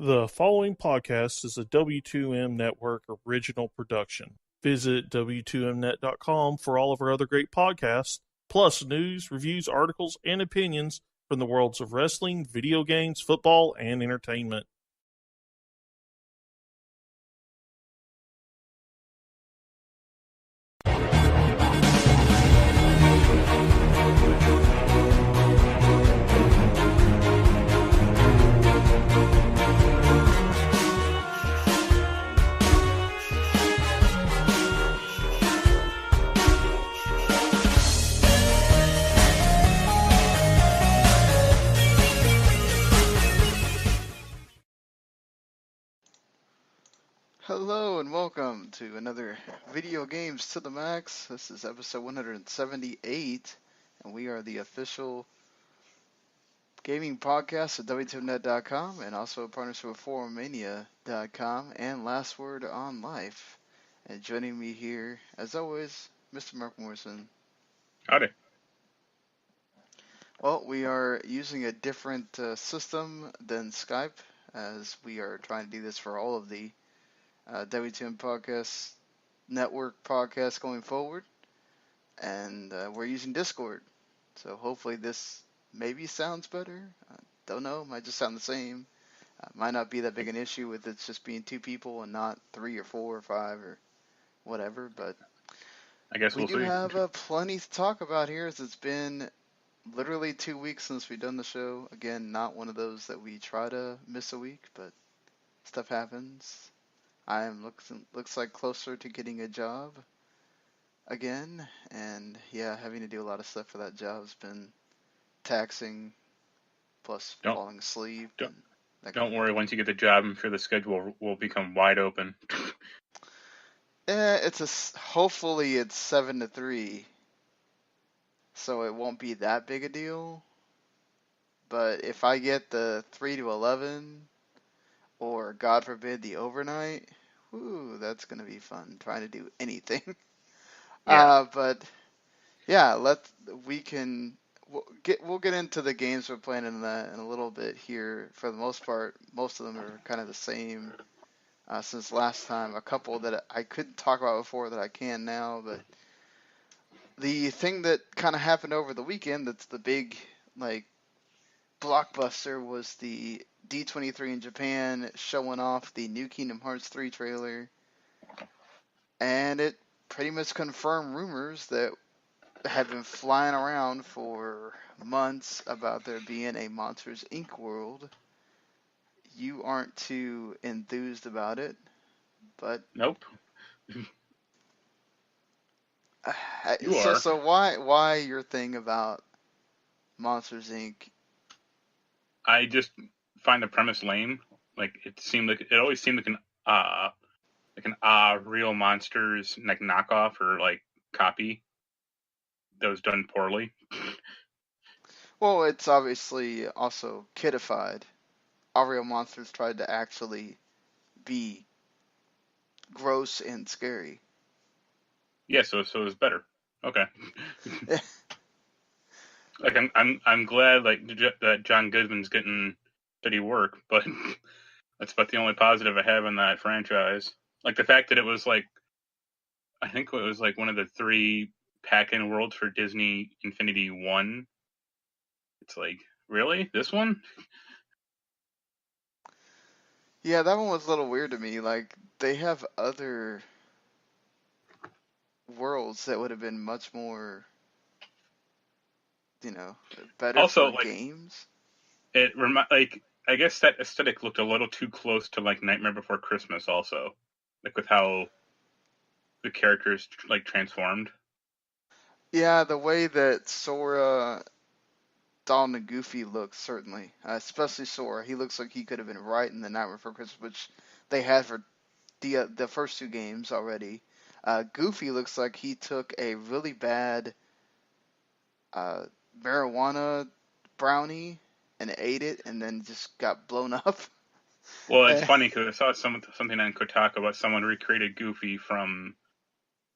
The following podcast is a W2M Network original production. Visit W2Mnet.com for all of our other great podcasts, plus news, reviews, articles, and opinions from the worlds of wrestling, video games, football, and entertainment. Hello and welcome to another Video Games to the Max. This is episode 178, and we are the official gaming podcast at W2Net.com and also partners with ForumMania.com and Last Word on Life. And joining me here, as always, Mr. Marc Morrison. Howdy. Well, we are using a different system than Skype, as we are trying to do this for all of the W2M Podcast Network podcast going forward, and we're using Discord, so hopefully this maybe sounds better. Don't know, might just sound the same. Might not be that big an issue with it just being two people and not 3 or 4 or 5 or whatever, but I guess we we'll do see. have plenty to talk about here, as it's been literally 2 weeks since we've done the show. Again, not one of those that we try to miss a week, but stuff happens. I am looks like closer to getting a job again, and yeah, having to do a lot of stuff for that job has been taxing, plus falling asleep. Don't worry, once you get the job, I'm sure the schedule will become wide open. Hopefully it's 7 to 3, so it won't be that big a deal. But if I get the 3 to 11, or God forbid the overnight, whoo, that's gonna be fun trying to do anything. Yeah. But yeah, we'll get into the games we're playing in a little bit here. For the most part, most of them are kind of the same since last time. A couple that I couldn't talk about before that I can now, but the thing that kind of happened over the weekend that's the big blockbuster was the D23 in Japan showing off the new Kingdom Hearts 3 trailer, and it pretty much confirmed rumors that had been flying around for months about there being a Monsters Inc. world. You aren't too enthused about it, but Nope. You are. So why your thing about Monsters Inc.? I just find the premise lame. It always seemed like an real monsters knockoff or copy that was done poorly. Well, it's obviously also kidified. Our Real Monsters tried to actually be gross and scary. Yeah, so it's better. Okay. I'm glad that John Goodman's getting steady work, but that's about the only positive I have in that franchise. Like the fact that it was I think it was one of the 3 pack-in worlds for Disney Infinity 1. It's really? This one? Yeah, that one was a little weird to me. They have other worlds that would have been much more, better Also, for games. I guess that aesthetic looked a little too close to Nightmare Before Christmas also. With how the characters transformed. Yeah, the way that Sora, Donald, and Goofy looks, certainly. Especially Sora. He looks like he could have been right in the Nightmare Before Christmas, which they had for the first 2 games already. Goofy looks like he took a really bad marijuana brownie and ate it and then just got blown up. Well, it's funny because I saw something on Kotaku about someone recreated Goofy from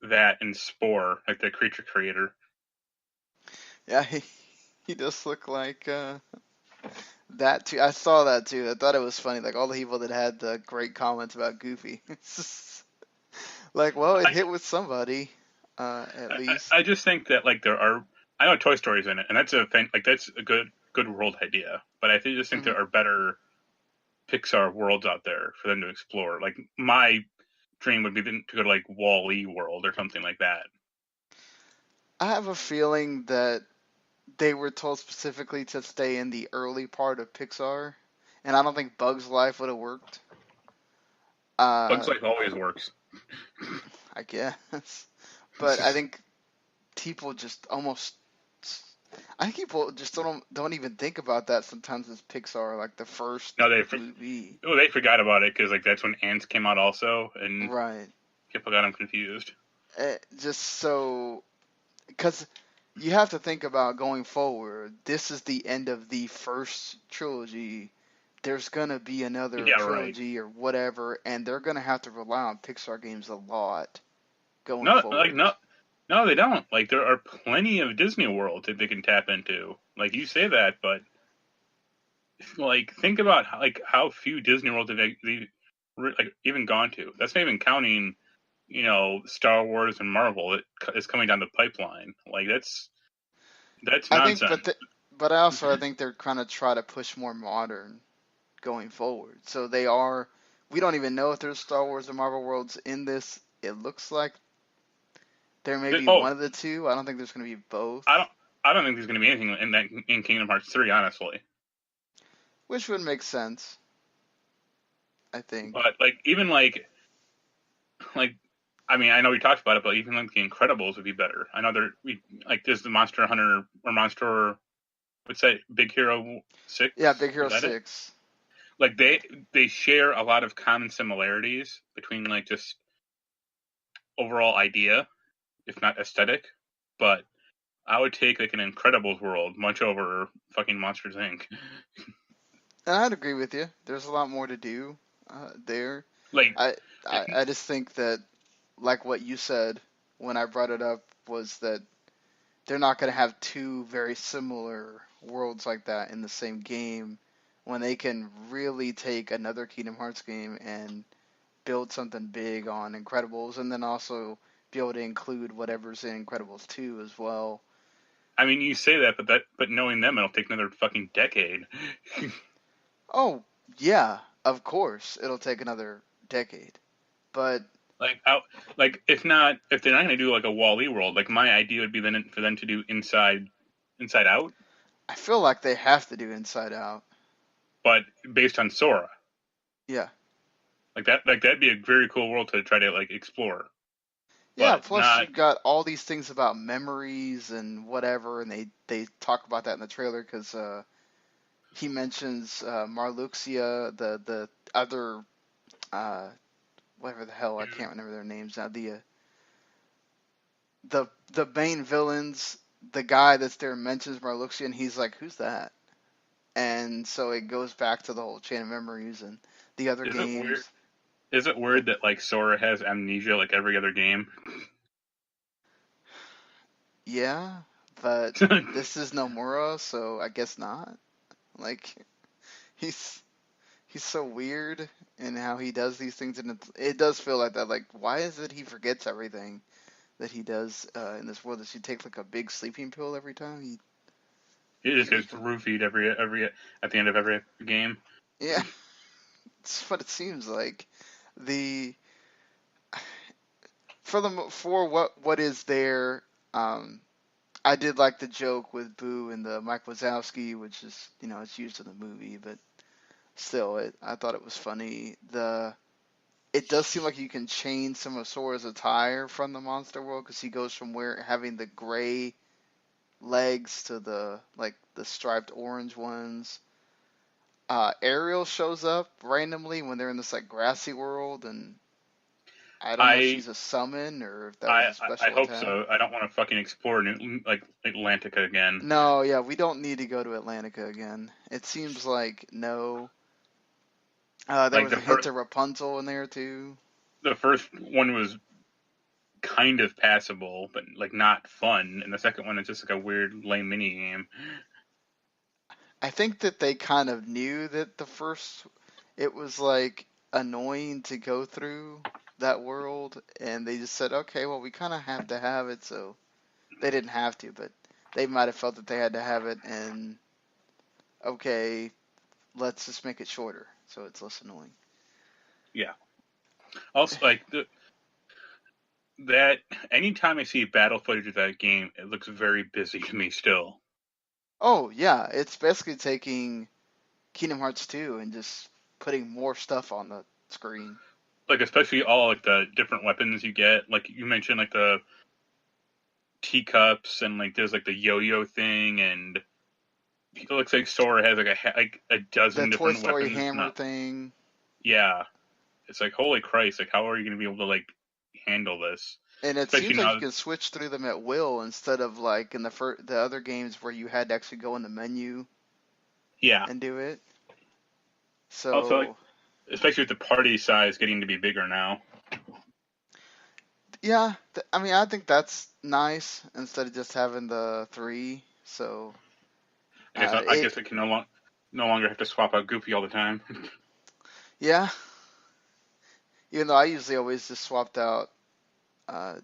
that in Spore, the creature creator. Yeah, he does look like That too. I saw that too. I thought it was funny. Like all the people that had the great comments about Goofy. It's just like, well, it I, hit with somebody, at least. I just think that like there are. I know Toy Story's in it, and that's a thing. Like that's a good world idea. But I just think Hmm. there are better Pixar worlds out there for them to explore. Like my dream would be to go to like Wall-E World or something like that. I have a feeling that they were told specifically to stay in the early part of Pixar, and I don't think Bug's Life would have worked. Bugs Uh, Life always works. I guess, but I think people just almost. I think people just don't even think about that sometimes as Pixar, like the first No, movie. they forgot about it because like that's when Ants came out also, and Right. people got them confused. Just so, because you have to think about going forward. This is the end of the first trilogy. There's gonna be another Yeah, right. trilogy or whatever, and they're gonna have to rely on Pixar games a lot going No, like forward. no, they don't. Like there are plenty of Disney worlds that they can tap into. Like you say that, but like think about how few Disney worlds have they like even gone to. That's not even counting, Star Wars and Marvel that is coming down the pipeline. Like that's I think, nonsense. but I think they're trying to try to push more modern going forward. So they are. We don't even know if there's Star Wars or Marvel worlds in this. It looks like there may be Oh, one of the two. I don't think there's going to be both, I don't I don't think there's going to be anything in that in Kingdom Hearts 3, honestly. which would make sense. I think. But like even like I mean I know we talked about it, but even like the Incredibles would be better. I know like there's the Monster Hunter or Monster what's that Big Hero Yeah, 6? Big Hero Is that it? 6. Like they share a lot of common similarities between like just overall idea, if not aesthetic. But I would take like an Incredibles world much over fucking Monsters Inc. And I'd agree with you. There's a lot more to do there. Like I, I just think that, like what you said when I brought it up, was that they're not going to have two very similar worlds like that in the same game when they can really take another Kingdom Hearts game and build something big on Incredibles and then also be able to include whatever's in Incredibles 2 as well. I mean, you say that, but knowing them, it'll take another fucking decade. Oh, yeah, of course, it'll take another decade. But Like out, like if they're not gonna do like a Wall-E world, like my idea would be then for them to do Inside Out, I feel like they have to do Inside Out. but based on Sora. Yeah. Like that'd be a very cool world to try to like explore, Yeah, but plus not. you've got all these things about memories and whatever, and they talk about that in the trailer because he mentions Marluxia, the other uh, whatever the hell, I can't remember their names now. The main villains, the guy that's there mentions Marluxia, and he's like, "Who's that?" And so it goes back to the whole chain of memories and the other Is it weird? games. Is it weird that like Sora has amnesia like every other game? Yeah, but this is Nomura, so I guess not. Like he's he's so weird in how he does these things, and it does feel like that. Like, why is it he forgets everything that he does in this world? Does he take like a big sleeping pill every time He just he gets roofied every at the end of every game. Yeah, it's what it seems like. The for what is there. Um, I did like the joke with Boo and the Mike Wazowski, which is it's used in the movie, but still, I thought it was funny. It does seem like you can change some of Sora's attire from the Monster World because he goes from having the gray legs to the striped orange ones. Ariel shows up randomly when they're in this like grassy world, and I don't know if I she's a summon or if that was I a I special hope attack. so. I don't want to fucking explore like Atlantica again. No, yeah, we don't need to go to Atlantica again. It seems like no. There Like was a hint of Rapunzel in there too. the first one was kind of passable, but like not fun, and the second one is just like a weird lame mini game. I think that they kind of knew that it was like annoying to go through that world, and they just said, okay, well, we kind of have to have it, so they didn't have to, but they might have felt that they had to have it, and okay, let's just make it shorter so it's less annoying. Yeah. Also, like that. Anytime I see battle footage of that game, it looks very busy to me still. Oh yeah, it's basically taking Kingdom Hearts 2 and just putting more stuff on the screen. Like especially all like the different weapons you get. Like you mentioned, like the teacups and like there's like the yo-yo thing, and it looks like Sora has like a The dozen Toy different Story weapons. hammer thing. Yeah, it's like holy Christ! Like how are you going to be able to like handle this? And it Especially seems like now, you can switch through them at will instead of like in the other games where you had to actually go in the menu yeah. and do it. Also, like So especially with the party size getting to be bigger now. yeah, I mean I think that's nice instead of just having the three. So I guess it can no longer have to swap out Goofy all the time. yeah, even though I usually always just swapped out uh,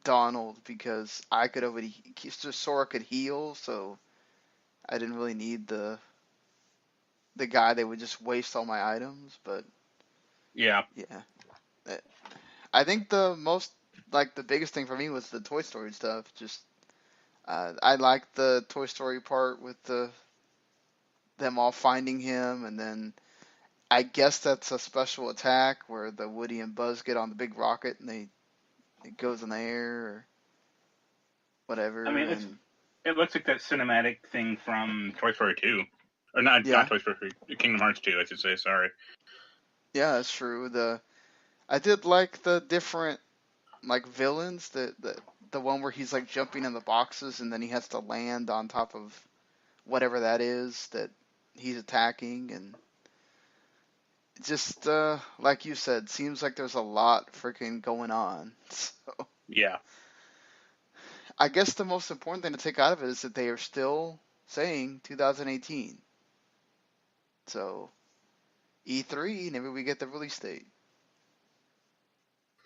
Donald because I could already Sora could heal, so I didn't really need the guy that would just waste all my items. But Yeah. yeah, Uh, I think the biggest thing for me was the Toy Story stuff. Just I liked the Toy Story part with them all finding him, and then I guess that's a special attack where the Woody and Buzz get on the big rocket and it goes in the air or I whatever, mean, and it looks like that cinematic thing from Toy Story 2. Or not yeah, Toy Story 3, Kingdom Hearts 2, I should say, sorry. yeah, that's true. I did like the different like villains, the one where he's like jumping in the boxes and then he has to land on top of whatever that is that he's attacking, and just like you said, seems like there's a lot freaking going on. So Yeah. I guess the most important thing to take out of it is that they are still saying 2018. So E3, maybe we get the release date,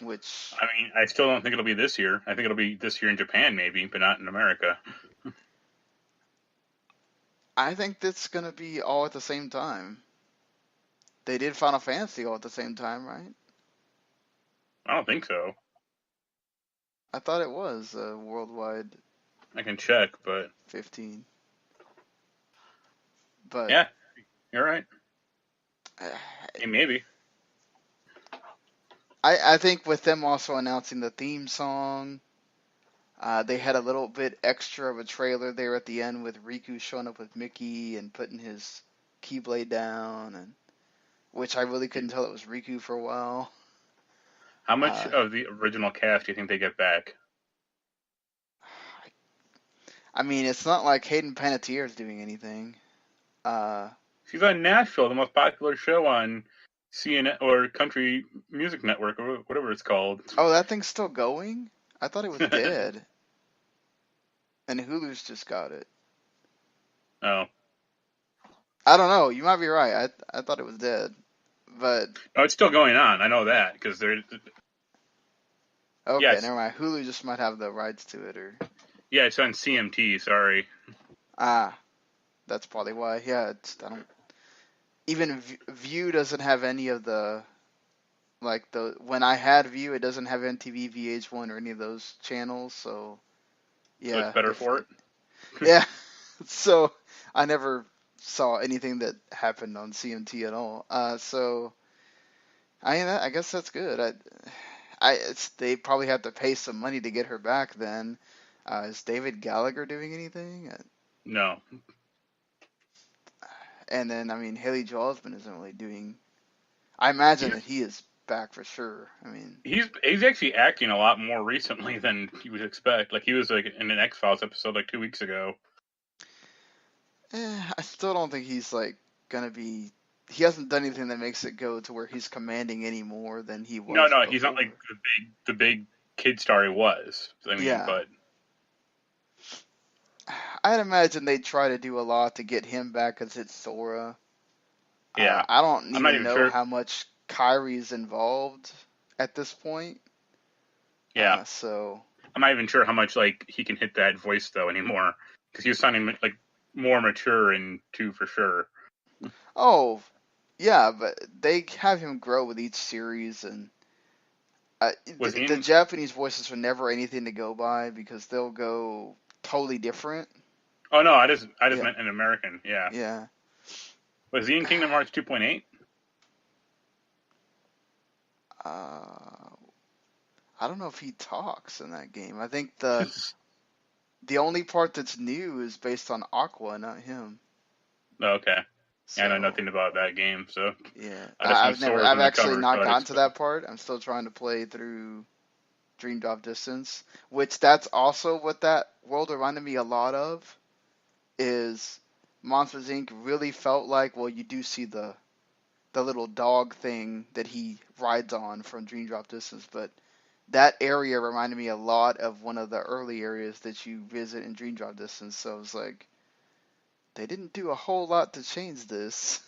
which I mean, I still don't think it'll be this year. I think it'll be this year in Japan, maybe, but not in America. I think that's gonna be all at the same time. They did Final Fantasy all at the same time, right? I don't think so. I thought it was worldwide I can check, but 15. But yeah, you're right. uh, Hey, maybe. I think with them also announcing the theme song, they had a little bit extra of a trailer there at the end with Riku showing up with Mickey and putting his Keyblade down, and which I really couldn't tell it was Riku for a while. How much Uh, of the original cast do you think they get back? I mean, it's not like Hayden Panettiere is doing anything. She's on Nashville, the most popular show on CNN or Country Music Network or whatever it's called. Oh, that thing's still going? I thought it was dead. And Hulu's just got it. Oh. I don't know. You might be right. I thought it was dead. But No, it's still going on. I know that because they're. okay, Yes. never mind. Hulu just might have the rights to it, or Yeah, it's on CMT. Sorry. that's probably why. Yeah, I don't. Even View doesn't have any of the like the when I had View, it doesn't have MTV, VH1, or any of those channels. So So it's yeah, better for it. yeah. So I never saw anything that happened on CMT at all. So I guess that's good. They probably have to pay some money to get her back. Then is David Gallagher doing anything? No. And then I mean Haley Joel Osment isn't really doing. I imagine that he is back for sure. I mean, He's actually acting a lot more recently than you would expect. Like he was like in an X-Files episode like 2 weeks ago. I still don't think he's like gonna be. He hasn't done anything that makes it go to where he's commanding any more than he was No, he's not like before. the big kid star he was. I mean, Yeah, but I'd imagine they try to do a lot to get him back as it's Sora. Yeah, I don't I'm not even even know sure. how much Kyrie's involved at this point. Yeah, So I'm not even sure how much like he can hit that voice though anymore because he was sounding like more mature in 2 for sure. oh yeah, but they have him grow with each series, and Was he the in? Japanese voices are never anything to go by because they'll go totally different. Oh no, I just Yeah, meant an American. Yeah, yeah. was he in Kingdom Hearts 2.8? Uh, I don't know if he talks in that game. I think the only part that's new is based on Aqua, not him. Okay. Yeah, I know So nothing about that game, so yeah, I just know Sora's I've on the actually cover, so not I'd gotten to expect. that part. I'm still trying to play through Dream Drop Distance, which that's also what that world reminded me a lot of. Is Monsters Inc. really felt like, well, you do see the little dog thing that he rides on from Dream Drop Distance, but that area reminded me a lot of one of the early areas that you visit in Dream Drop Distance. So I was like, they didn't do a whole lot to change this,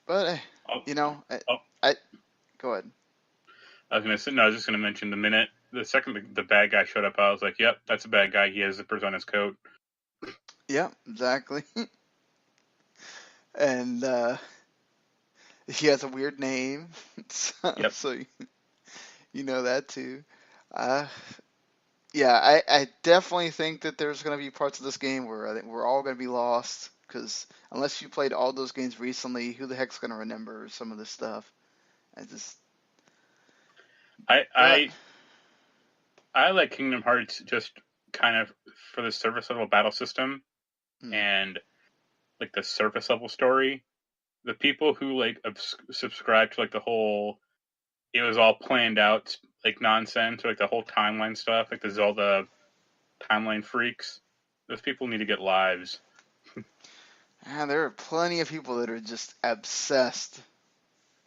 but Oh, you know, oh, I go ahead. I was gonna say no. I was just gonna mention the second the bad guy showed up, I was like, "Yep, that's a bad guy. He has zippers on his coat." Yeah, exactly. And he has a weird name, so, Yep. so you know that too. Uh, yeah, I definitely think that there's going to be parts of this game where I think we're all going to be lost because unless you played all those games recently, who the heck's going to remember some of this stuff? I just, I but I I like Kingdom Hearts just kind of for the surface level battle system hmm, and like the surface level story. The people who like subscribe to like the whole it was all planned out like nonsense, or like the whole timeline stuff, like the Zelda timeline freaks. Those people need to get lives. there are plenty of people that are just obsessed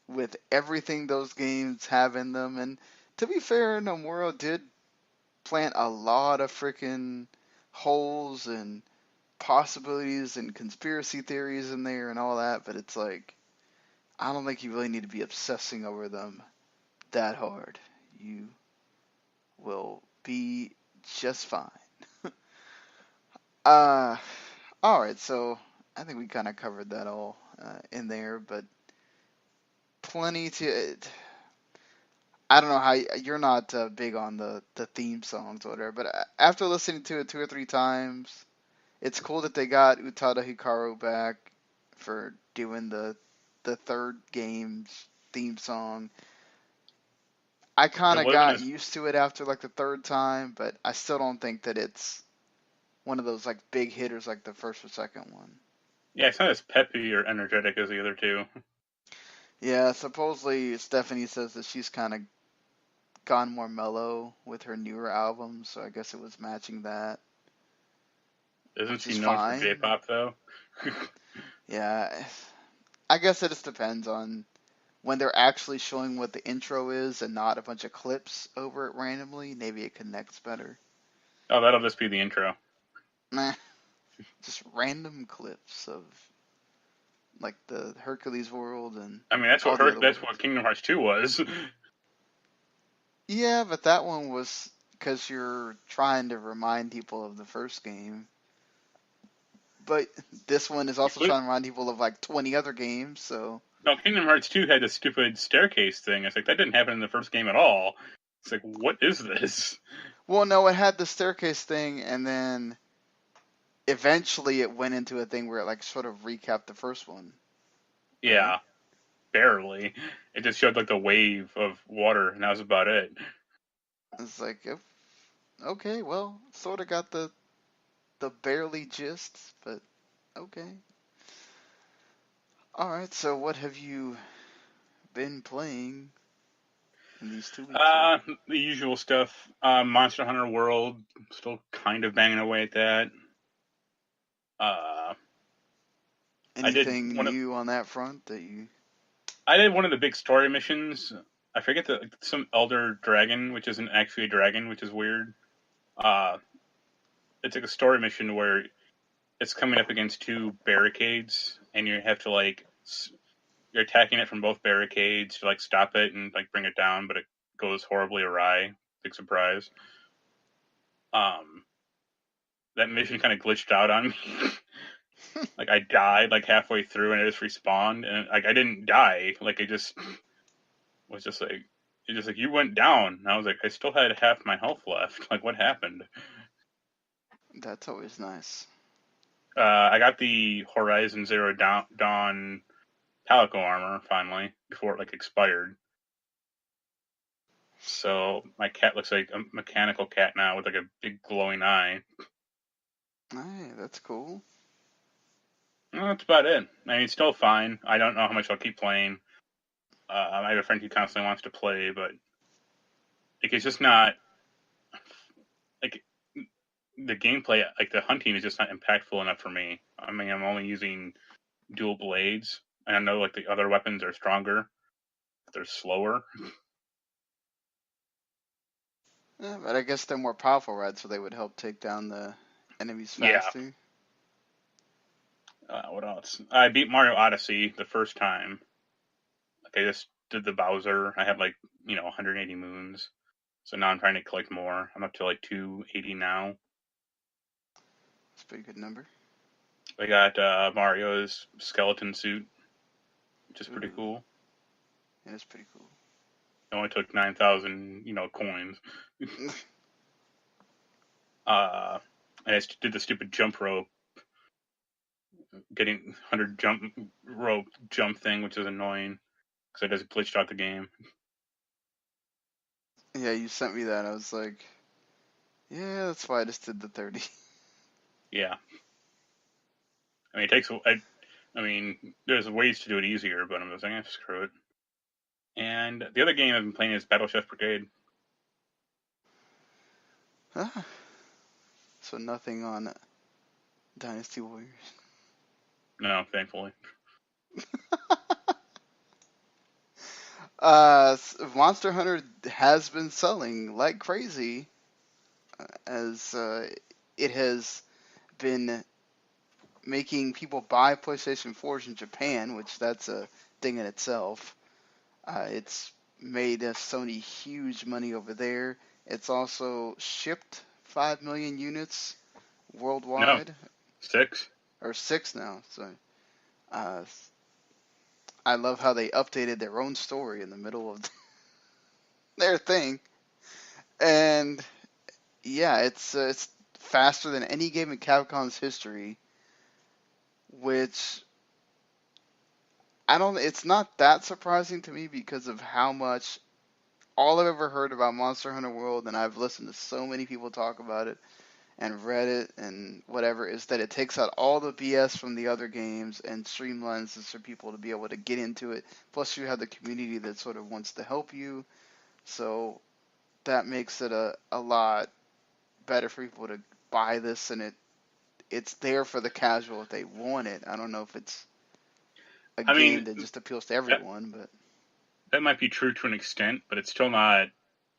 with everything those games have in them. And to be fair, Nomura did plant a lot of freaking holes and possibilities and conspiracy theories in there and all that, but it's like I don't think you really need to be obsessing over them that hard. You will be just fine. Uh, all right, so I think we kind of covered that all in there, but plenty to. I don't know how you're not big on the theme songs or whatever, but after listening to it 2 or 3 times, it's cool that they got Utada Hikaru back for doing the third game's theme song. I kind It of wasn't got as used to it after like the third time, but I still don't think that it's one of those like big hitters like the first or second one. yeah, it's not as peppy or energetic as the other two. Yeah, supposedly Stephanie says that she's kind of gone more mellow with her newer albums, so I guess it was matching that, Isn't which she is known for fine. J-pop though? Yeah, I guess it just depends on when they're actually showing what the intro is and not a bunch of clips over it randomly. Maybe it connects better. Oh, that'll just be the intro. Nah, just random clips of like the Hercules world and I mean, that's all what the other that's worlds. what Kingdom Hearts 2 was. Yeah, but that one was because you're trying to remind people of the first game. But this one is also trying to remind people of like 20 other games, so. No, Kingdom Hearts 2 had the stupid staircase thing. It's like that didn't happen in the first game at all. It's like, what is this? Well, no, it had the staircase thing, and then eventually it went into a thing where it like sort of recapped the first one, right? Yeah, barely. It just showed like the wave of water, and that was about it. It's like, okay, well, sort of got the barely gist, but okay. All right, so what have you been playing in these 2 weeks here? The usual stuff. Monster Hunter World, still kind of banging away at that. Uh, I did Anything one of new on that front that you? I did one of the big story missions. I forget some elder dragon, which isn't actually a dragon, which is weird. Uh, it's like a story mission where it's coming up against two barricades, and you have to like you're attacking it from both barricades to like stop it and like bring it down, but it goes horribly awry. Big surprise. That mission kind of glitched out on me. Like I died like halfway through, and I just respawned, and like I didn't die. Like it just was just like it just like you went down. And I was like I still had half my health left. Like what happened? That's always nice. I got the Horizon Zero Dawn Palico armor finally before it like expired. So my cat looks like a mechanical cat now with like a big glowing eye. Hey, that's cool. Well, that's about it. I mean, it's still fine. I don't know how much I'll keep playing. I have a friend who constantly wants to play, but like it's just not like the gameplay. Like the hunting is just not impactful enough for me. I mean, I'm only using dual blades, and I know like the other weapons are stronger, but they're slower. Yeah, but I guess they're more powerful, right? So they would help take down the enemies Yeah. faster. What else? I beat Mario Odyssey the first time. Like I just did the Bowser. I had like 180 moons. So now I'm trying to collect more. I'm up to like 280 now. That's a pretty good number. I got Mario's skeleton suit, which is pretty cool. Yeah, it's pretty cool. It only took 9,000, coins. And I did the stupid jump rope, getting 100 jump thing, which is annoying because I just glitched out the game. Yeah, you sent me that. I was like, yeah, that's why I just did the 30. Yeah. I mean, it takes. I mean, there's ways to do it easier, but I'm just like, screw it. And the other game I've been playing is Battle Chef Brigade. Ah, so nothing on Dynasty Warriors. No, thankfully. Monster Hunter has been selling like crazy, as it has been making people buy PlayStation 4s in Japan, which that's a thing in itself. It's made Sony huge money over there. It's also shipped 5 million units No, worldwide, 6. or 6 now. So uh, I love how they updated their own story in the middle of their thing. And yeah, it's faster than any game in Capcom's history, which I don't. It's not that surprising to me because of how much all I've ever heard about Monster Hunter World, and I've listened to so many people talk about it and read it and whatever, is that it takes out all the BS from the other games and streamlines this for people to be able to get into it. Plus, you have the community that sort of wants to help you, so that makes it a lot better for people to buy this, and it's there for the casual if they want it. I don't know if it's a I game mean, that just appeals to that, everyone, but that might be true to an extent, but it's still not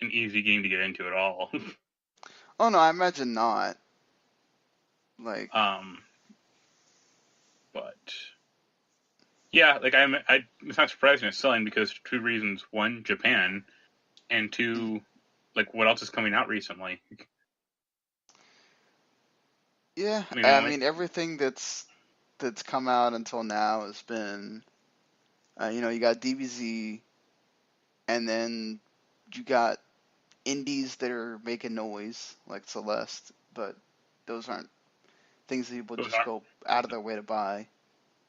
an easy game to get into at all. oh no, I imagine not. Like, um, but yeah, like it's not surprising it's selling because 2 reasons: one, Japan, and 2, like what else is coming out recently? yeah, I mean, I mean everything that's come out until now has been, you got DBZ, and then you got indies that are making noise like Celeste, but those aren't things that people those just aren't go out of their way to buy.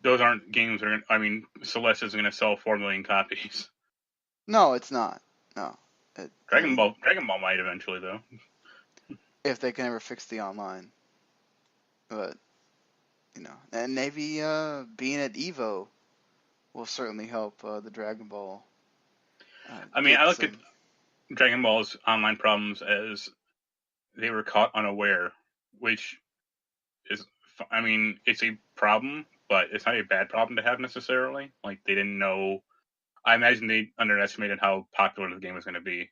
those aren't games that are. I mean, Celeste is going to sell 4 million copies. No, it's not. No, and Dragon Ball might eventually though. if they can ever fix the online, but and maybe being at Evo will certainly help the Dragon Ball I mean, I get look at some. Dragon Ball's online problems as they were caught unaware, which is, I mean, it's a problem, but it's not a bad problem to have necessarily. Like they didn't know. I imagine they underestimated how popular the game was going to be.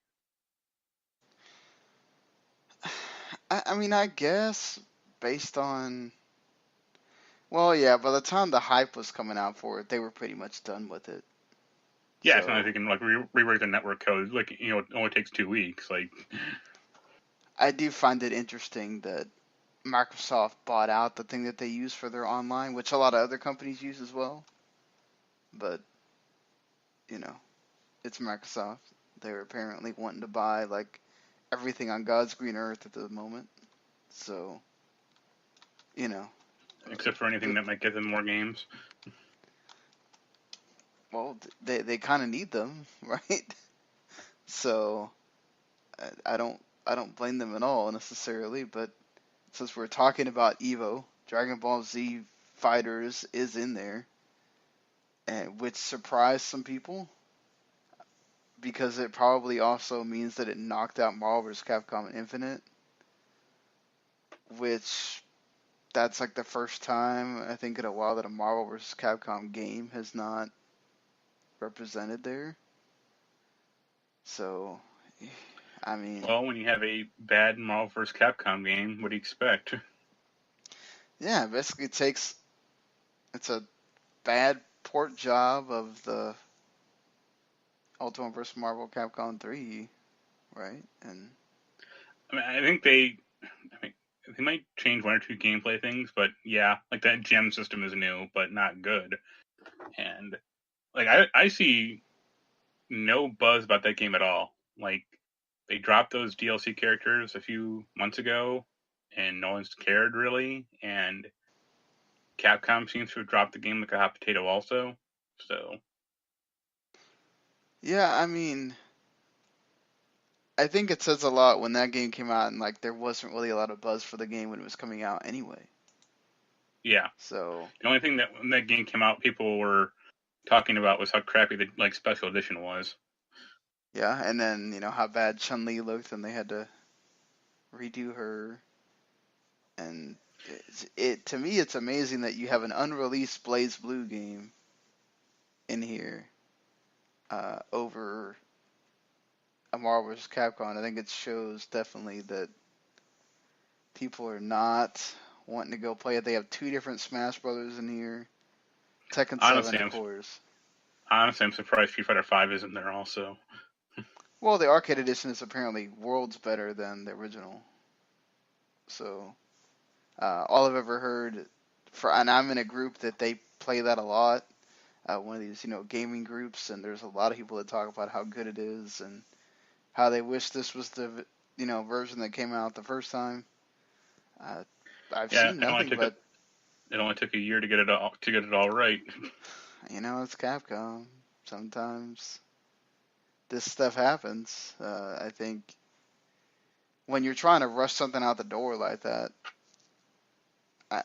I mean, I guess, based on, well, yeah, by the time the hype was coming out for it, they were pretty much done with it. Yeah, it's not like So they can like rewrite the network code. Like it only takes 2 weeks. Like I do find it interesting that Microsoft bought out the thing that they use for their online, which a lot of other companies use as well. But, you know, it's Microsoft. They're apparently wanting to buy like everything on God's green earth at the moment. So, you know, except for anything the, that might get them more games. well, they kind of need them, right? So, I don't blame them at all necessarily, but since we're talking about Evo, Dragon Ball Z Fighters is in there, and which surprised some people because it probably also means that it knocked out Marvel vs. Capcom Infinite, which that's like the first time I think in a while that a Marvel vs. Capcom game has not represented there. So, I mean, Well, when you have a bad Marvel vs. Capcom game, what do you expect? yeah, basically it's a bad port job of the Ultimate vs. Marvel Capcom 3, right? And I mean, I think they might change one or two gameplay things, but yeah, like that gem system is new, but not good. And like I see no buzz about that game at all. Like they dropped those DLC characters a few months ago, and no one's cared really. And Capcom seems to have dropped the game like a hot potato, also. So yeah, I mean, I think it says a lot when that game came out and like there wasn't really a lot of buzz for the game when it was coming out anyway. yeah, So, the only thing that when that game came out, people were talking about was how crappy the like special edition was. yeah, and then, how bad Chun-Li looked and they had to redo her. And to me, it's amazing that you have an unreleased Blaze Blue game in here over a Marvel vs. Capcom. I think it shows definitely that people are not wanting to go play it. They have two different Smash Brothers in here, Tekken 7, Honestly, of course. I'm surprised Street Fighter V isn't there also. Well, the arcade edition is apparently worlds better than the original. So, all I've ever heard, and I'm in a group that they play that a lot. One of these, gaming groups, and there's a lot of people that talk about how good it is and how they wish this was the, version that came out the first time. Uh, I've Yeah, seen nothing but, it only took a year to get it all right. it's Capcom. Sometimes this stuff happens. I think when you're trying to rush something out the door like that,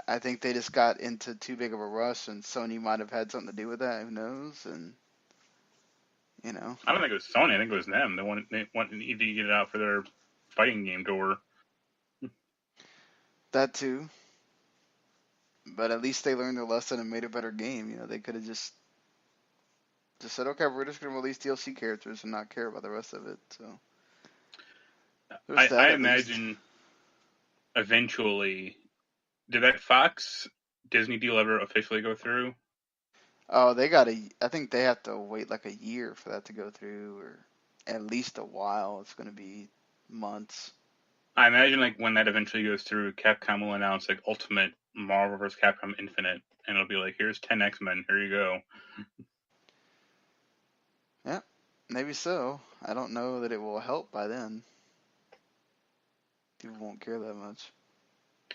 I think they just got into too big of a rush, and Sony might have had something to do with that. Who knows? And I don't think it was Sony. I think it was them. They wanted to get it out for their fighting game door. that too. But at least they learned their lesson and made a better game. They could have just said, okay, we're just gonna release DLC characters and not care about the rest of it. So there's that I at least. imagine eventually, did that Fox Disney deal ever officially go through? Oh, I think they have to wait like a year for that to go through, or at least a while. It's gonna be months. I imagine like when that eventually goes through, Capcom will announce like Ultimate Marvel vs. Capcom Infinite, and it'll be like, here's 10 X-Men, here you go. Yeah, maybe so. I don't know that it will help by then. People won't care that much.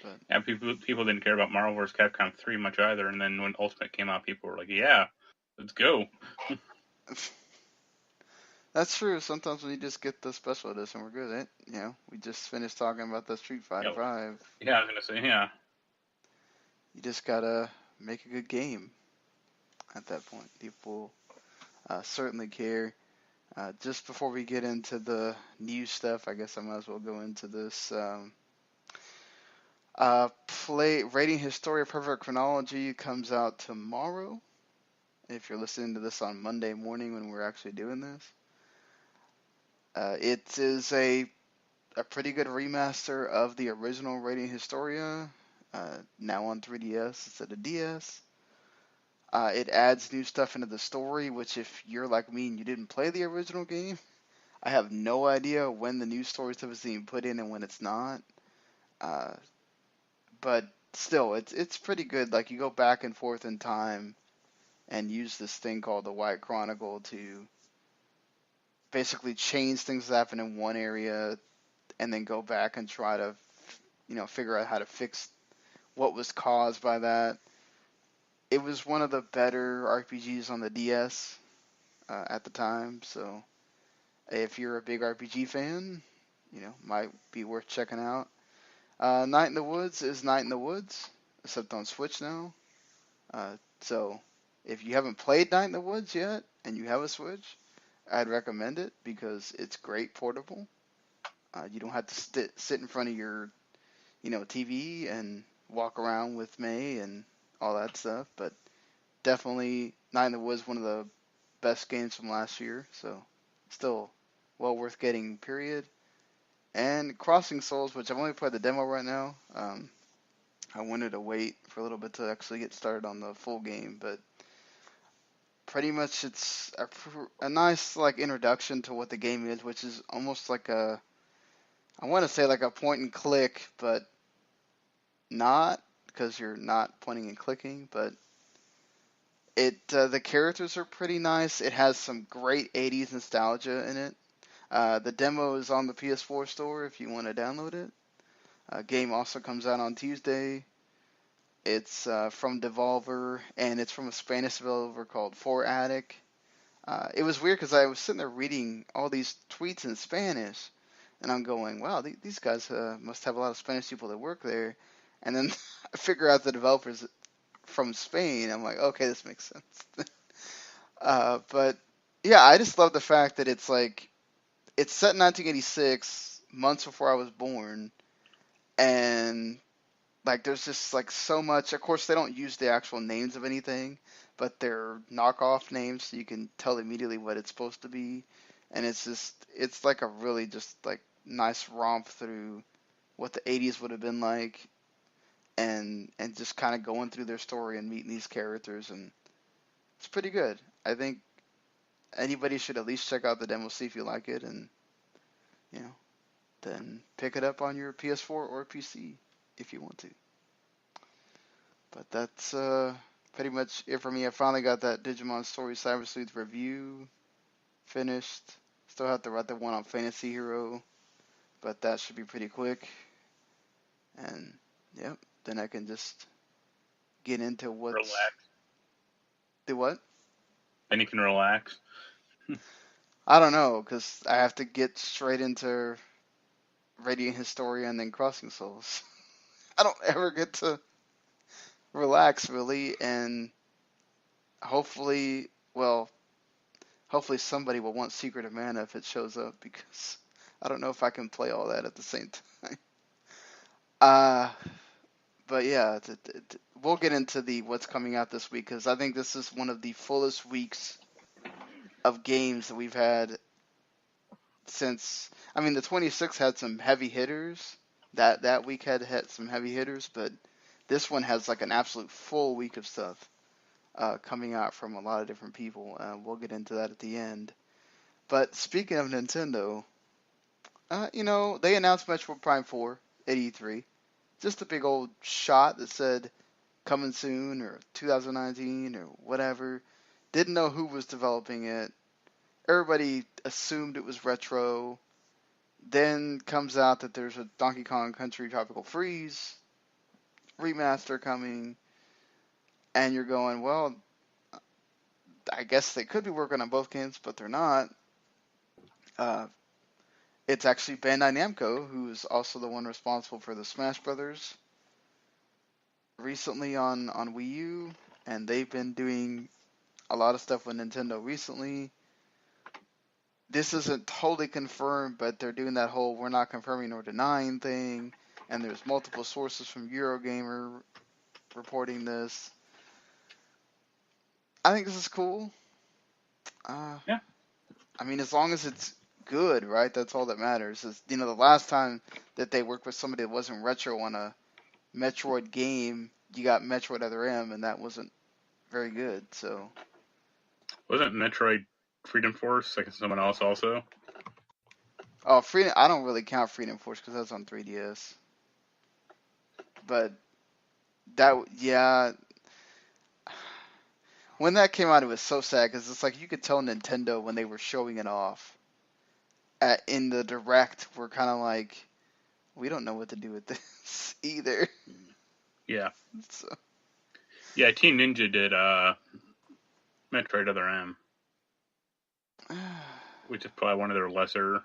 But Yeah, people didn't care about Marvel vs. Capcom 3 much either, and then when Ultimate came out, people were like, yeah, let's go. that's true. Sometimes when you just get the special edition, we're good. We just finished talking about the Street Fighter V. Yeah, I was gonna say, yeah. You just gotta make a good game at that point. People certainly care. Just before we get into the new stuff, I guess I might as well go into this. Radiant Historia Perfect Chronology comes out tomorrow. If you're listening to this on Monday morning when we're actually doing this, it is a pretty good remaster of the original Radiant Historia. now on 3DS instead of DS. It adds new stuff into the story, which if you're like me and you didn't play the original game, I have no idea when the new story stuff is being put in and when it's not. Uh, but still, it's pretty good. Like you go back and forth in time and use this thing called the White Chronicle to basically change things that happen in one area and then go back and try to, figure out how to fix what was caused by that. It was one of the better RPGs on the DS at the time, so if you're a big RPG fan, might be worth checking out. Night in the Woods is Night in the Woods, except on Switch now. So if you haven't played Night in the Woods yet and you have a Switch, I'd recommend it because it's great portable. You don't have to sit in front of your, TV and walk around with May and all that stuff. But definitely Night in the Woods, one of the best games from last year. So still well worth getting, period. And Crossing Souls, which I've only played the demo right now. I wanted to wait for a little bit to actually get started on the full game, but pretty much it's a nice like introduction to what the game is, which is almost like I want to say like a point and click, but not because you're not pointing and clicking. But the characters are pretty nice. It has some great 80s nostalgia in it. The demo is on the PS4 store if you want to download it. Game also comes out on Tuesday. It's from Devolver, and it's from a Spanish developer called 4Attic. It was weird because I was sitting there reading all these tweets in Spanish, and I'm going, wow, these guys must have a lot of Spanish people that work there. And then I figure out the developers from Spain. I'm like, okay, this makes sense. But yeah, I just love the fact that it's like, it's set in 1986, months before I was born, and like there's just like so much. Of course, they don't use the actual names of anything, but they're knockoff names, so you can tell immediately what it's supposed to be. And it's like a really just like nice romp through what the 80s would have been like, and just kind of going through their story and meeting these characters, and it's pretty good. I think anybody should at least check out the demo, see if you like it, and you know, then pick it up on your PS4 or PC if you want to. But that's pretty much it for me. I finally got that Digimon Story Cyber Sleuth review finished. Still have to write the one on Fantasy Hero, but that should be pretty quick. And yep, then I can just get into what's Relax. do what? Then you can relax. I don't know, because I have to get straight into Radiant Historia and then Crossing Souls. I don't ever get to relax really, and hopefully, well, hopefully somebody will want Secret of Mana if it shows up, because I don't know if I can play all that at the same time. But yeah, we'll get into the what's coming out this week, because I think this is one of the fullest weeks of games that we've had since. I mean, the 26th had some heavy hitters. That week had some heavy hitters, but this one has like an absolute full week of stuff coming out from a lot of different people. We'll get into that at the end. But speaking of Nintendo, they announced Metroid Prime 4 at E3. Just a big old shot that said coming soon or 2019 or whatever. Didn't know who was developing it. Everybody assumed it was Retro. Then comes out that there's a Donkey Kong Country Tropical Freeze remaster coming. And you're going, well, I guess they could be working on both games, but they're not. It's actually Bandai Namco, who's also the one responsible for the Smash Brothers recently on Wii U, and they've been doing a lot of stuff with Nintendo recently. This isn't totally confirmed, but they're doing that whole we're not confirming or denying thing, and there's multiple sources from Eurogamer reporting this. I think this is cool. Yeah. I mean, as long as it's good, right? That's all that matters. The last time that they worked with somebody that wasn't Retro on a Metroid game, you got Metroid Other M, and that wasn't very good. So Wasn't Metroid Freedom Force like someone else also? oh, Freedom. I don't really count Freedom Force because that's on 3DS. But yeah. When that came out, it was so sad because it's like you could tell Nintendo when they were showing it off in the direct, we're kind of like, we don't know what to do with this either. Yeah. So. Yeah, Team Ninja did Metroid Other M, which is probably one of their lesser.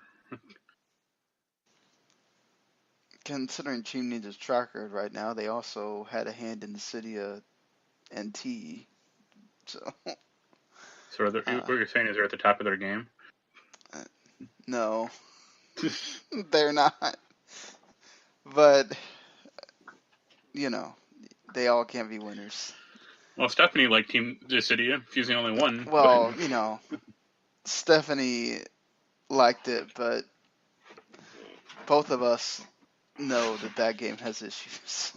Considering Team Ninja's track record right now, they also had a hand in the Cydia NT. So. So what you're saying is they're at the top of their game? No, they're not. But, you know, they all can't be winners. Well, Stephanie liked Team Dissidia. She's the only one. Well, but... you know, Stephanie liked it, but both of us know that game has issues.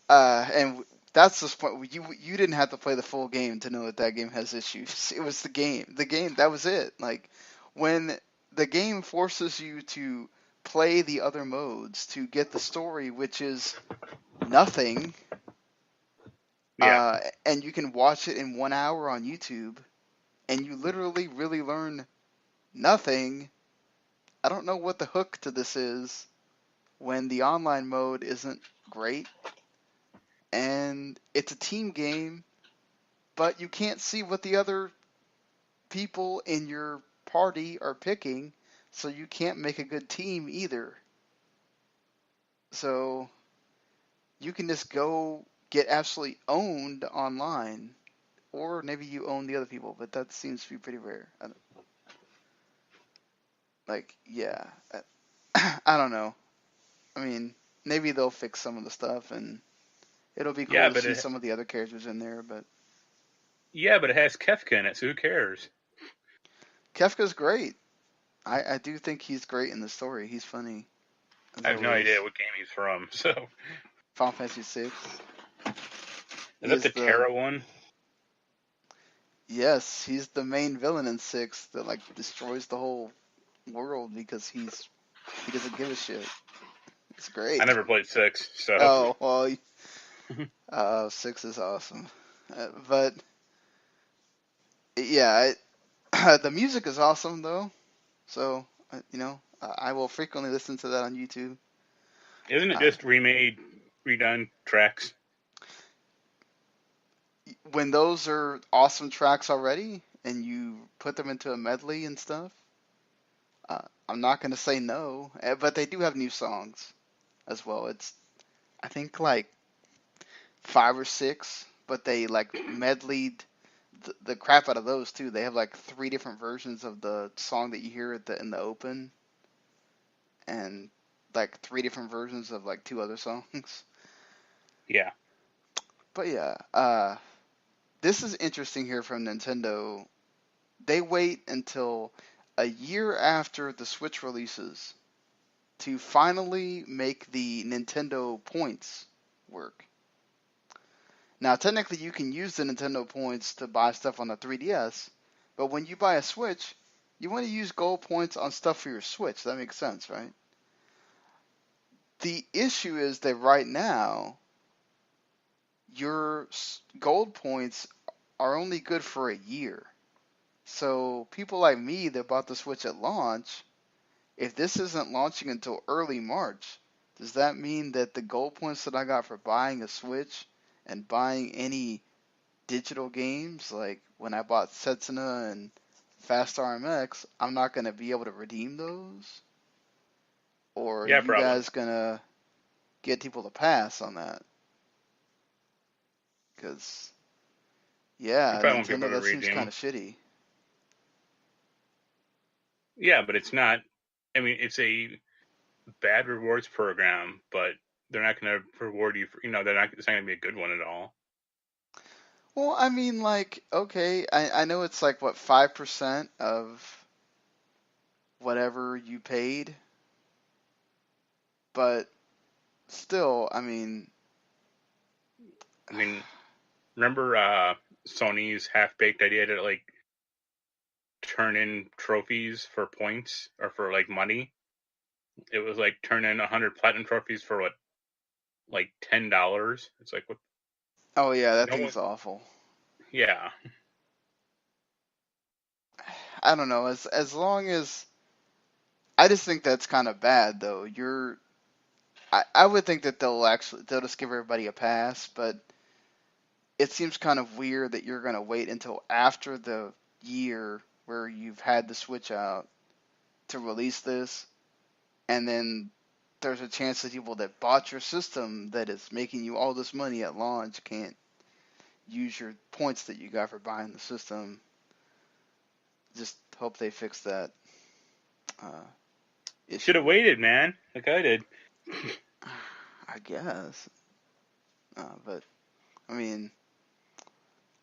And that's the point. You didn't have to play the full game to know that game has issues. It was the game. The game, that was it. Like, when the game forces you to play the other modes to get the story, which is nothing, and you can watch it in 1 hour on YouTube, and you literally really learn nothing. I don't know what the hook to this is when the online mode isn't great, and it's a team game, but you can't see what the other people in your party are picking, so you can't make a good team either. So you can just go get absolutely owned online, or maybe you own the other people, but that seems to be pretty rare. Yeah, I don't know. I mean, maybe they'll fix some of the stuff, and it'll be cool to see some of the other characters in there, but... Yeah, but it has Kefka in it, so who cares? Kefka's great. I do think he's great in the story. He's funny. I have no idea what game he's from, so... Final Fantasy VI. Is that the Terra one? Yes, he's the main villain in 6 that, like, destroys the whole world because he doesn't give a shit. It's great. I never played 6, so... Oh, well... 6 is awesome. But... Yeah, the music is awesome, though. So, I will frequently listen to that on YouTube. Isn't it just redone tracks? When those are awesome tracks already, and you put them into a medley and stuff, I'm not going to say no. But they do have new songs as well. It's, I think, like 5 or 6, but they, like, medleyed the crap out of those, too. They have, like, 3 different versions of the song that you hear in the open, and, like, 3 different versions of, like, 2 other songs. Yeah. But, yeah, this is interesting here from Nintendo. They wait until a year after the Switch releases to finally make the Nintendo points work. Now, technically, you can use the Nintendo points to buy stuff on the 3DS, but when you buy a Switch, you want to use gold points on stuff for your Switch. That makes sense, right? The issue is that right now, your gold points are only good for a year. So people like me that bought the Switch at launch, if this isn't launching until early March, does that mean that the gold points that I got for buying a Switch and buying any digital games, like when I bought Setsuna and Fast RMX, I'm not going to be able to redeem those? Or are you guys going to get people to pass on that? Because, yeah, Nintendo, that seems kind of shitty. Yeah, but it's not. I mean, it's a bad rewards program, but they're not going to reward you for, it's not going to be a good one at all. Well, I mean, like, okay, I know it's like, what, 5% of whatever you paid, but still, I mean, I mean, remember Sony's half-baked idea to like turn in trophies for points or for like money? It was like turn in 100 platinum trophies for what, like $10. It's like what? oh yeah, that No one. thing's awful. Yeah, I don't know. As long as I just think that's kind of bad though. I would think that they'll just give everybody a pass, but it seems kind of weird that you're gonna wait until after the year where you've had the Switch out to release this, and then there's a chance that people that bought your system that is making you all this money at launch can't use your points that you got for buying the system. Just hope they fix that uh, should have issue. waited, man, like I did. I guess, but I mean,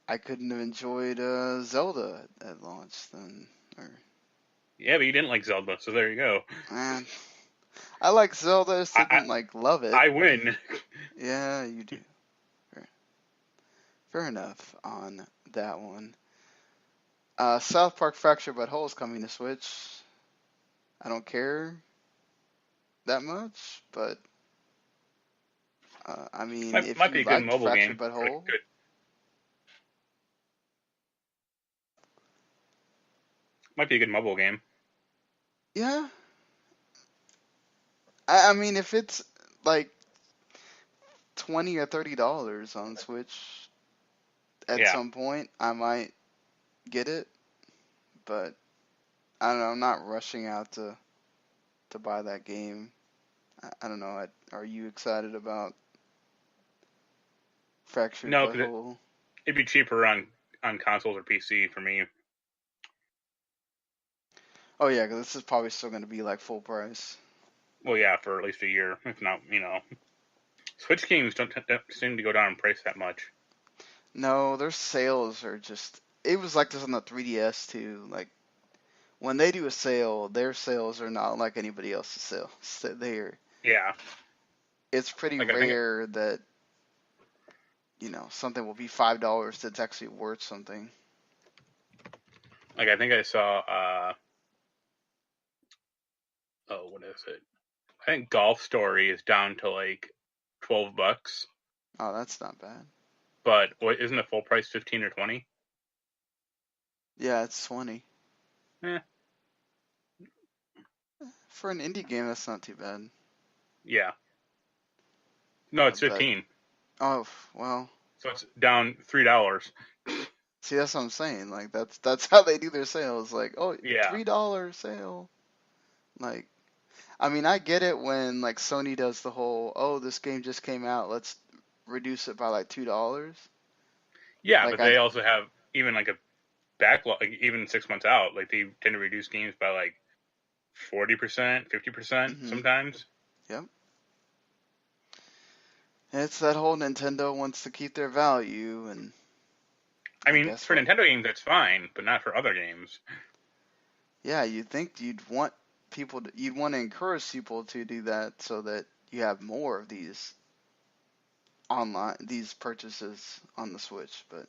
I couldn't have enjoyed Zelda at launch then. Or Yeah, but you didn't like Zelda, so there you go. man, I like Zelda, I just I didn't like love it. I win. Yeah, you do. Fair, fair enough on that one. South Park Fractured But Whole is coming to Switch. I don't care that much, but I mean, if Might you be a good liked mobile Fractured game. But Whole, Good. Might be a good mobile game. yeah. I mean, if it's like $20 or $30 on Switch at Yeah. some point, I might get it. But I don't know. I'm not rushing out to buy that game. I don't know. Are you excited about Fractured No, But because Whole? it'd be cheaper on consoles or PC for me. Oh yeah, 'cause this is probably still going to be like full price. Well, yeah, for at least a year, if not, Switch games don't seem to go down in price that much. No, their sales are just. It was like this on the 3DS too. Like when they do a sale, their sales are not like anybody else's sales. So Yeah, it's pretty like I think, rare that something will be $5 that's actually worth something. I saw. Oh, what is it? I think Golf Story is down to like $12, Oh, that's not bad. but what isn't the full price 15 or 20? Yeah, it's 20 Eh, for an indie game. That's not too bad. yeah. No, it's But 15, oh well, so it's down $3. see that's what I'm saying. Like that's how they do their sales. Like oh, Yeah, $3 sale. Like I mean, I get it when like Sony does the whole oh this game just came out, let's reduce it by like $2. yeah, Like but I they also have even like a backlog, like even 6 months out. Like they tend to reduce games by like 40%, 50% hmm sometimes. yep. It's that whole Nintendo wants to keep their value, and I I mean, guess for what? Nintendo games that's fine, but not for other games. Yeah, you'd think you'd want to encourage people to do that so that you have more of these purchases on the Switch. But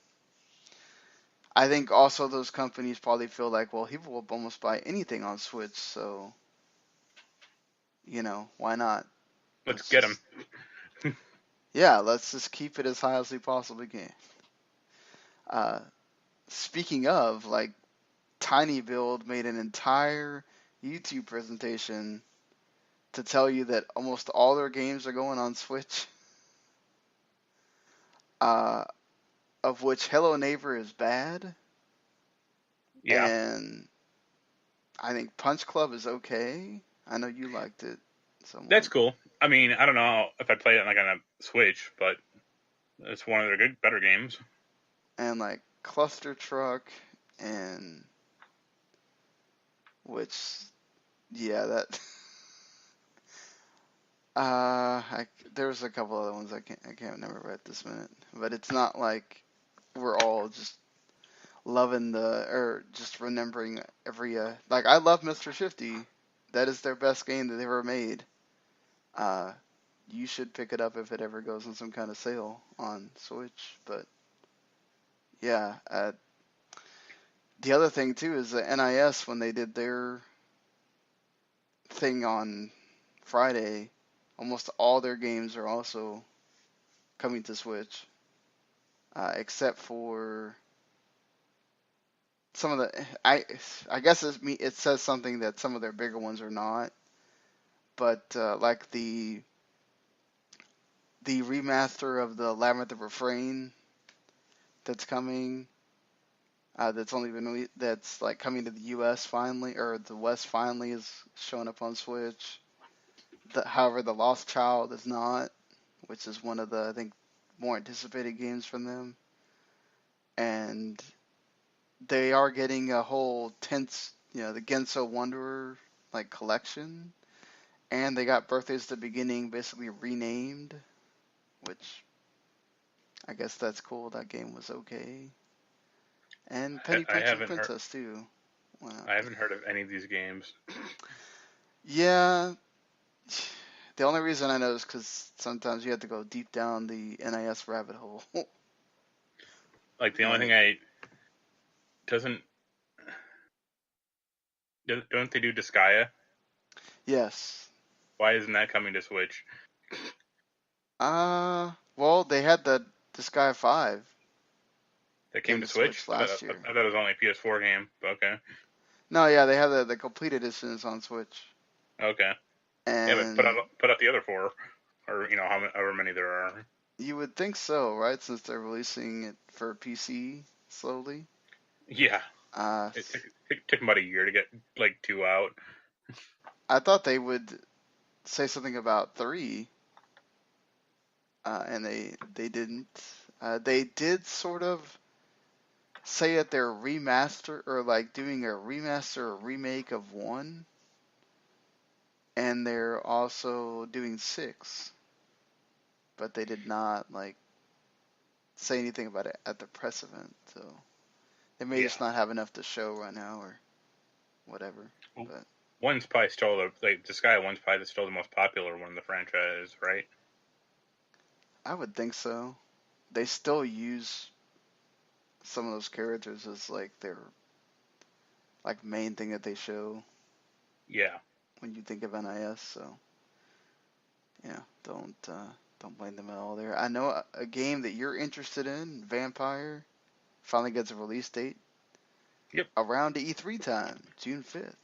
I think also those companies probably feel like, well, people will almost buy anything on Switch, so why not? Let's Let's get them. just yeah, let's just keep it as high as we possibly can. Uh, Speaking of, like, Tiny Build made an entire YouTube presentation to tell you that almost all their games are going on Switch, uh, of which Hello Neighbor is bad, Yeah, and I think Punch Club is okay. I know you liked it that's somewhat. cool. I mean, I don't know if I played it like on a Switch, but it's one of their better games. And like Cluster Truck, and which, yeah, that. There's a couple other ones I can't remember right this minute, but it's not like we're all just loving or just remembering every like I love Mr. Shifty. That is their best game that they ever made. Uh, you should pick it up if it ever goes on some kind of sale on Switch. But yeah, the other thing too is the NIS when they did their thing on Friday, almost all their games are also coming to Switch, except for some of the. I guess it says something that some of their bigger ones are not, but like the remaster of the Labyrinth of Refrain that's coming. That's only been that's like coming to the U.S. finally, or the West finally is showing up on Switch. However, the Lost Child is not, which is one of the I think more anticipated games from them, and they are getting a whole tense, the Genso Wanderer like collection, and they got Birthdays at the Beginning basically renamed, which I guess that's cool. That game was okay. And Penny I Pincher haven't heard. Princess too. Wow. I haven't heard of any of these games. Yeah, the only reason I know is because sometimes you have to go deep down the NIS rabbit hole. Like the only But thing I doesn't don't they do Disgaea? yes. Why isn't that coming to Switch? Well, they had the Sky 5 That came came to to Switch? Switch last year. I thought it was only a PS4 game. Okay. No, yeah, they have the complete editions on Switch. Okay. Yeah, but And put out the other four, or however many there are. you would think so, right? Since they're releasing it for PC slowly. Yeah. Uh, It took about a year to get like 2 out. I thought they would say something about 3, and they didn't. They did sort of say that they're remaster or like doing a remaster or remake of 1, and they're also doing 6, but they did not like say anything about it at the press event. So they may Yeah. just not have enough to show right now or whatever. Well, But one's probably still the Sky one's probably still the most popular one in the franchise, right? I would think so. They still use some of those characters as like their like main thing that they show Yeah. when you think of NIS. So yeah, don't blame them at all there. I know a game that you're interested in, Vampire, finally gets a release date. Yep. Around E3 time, June 5th.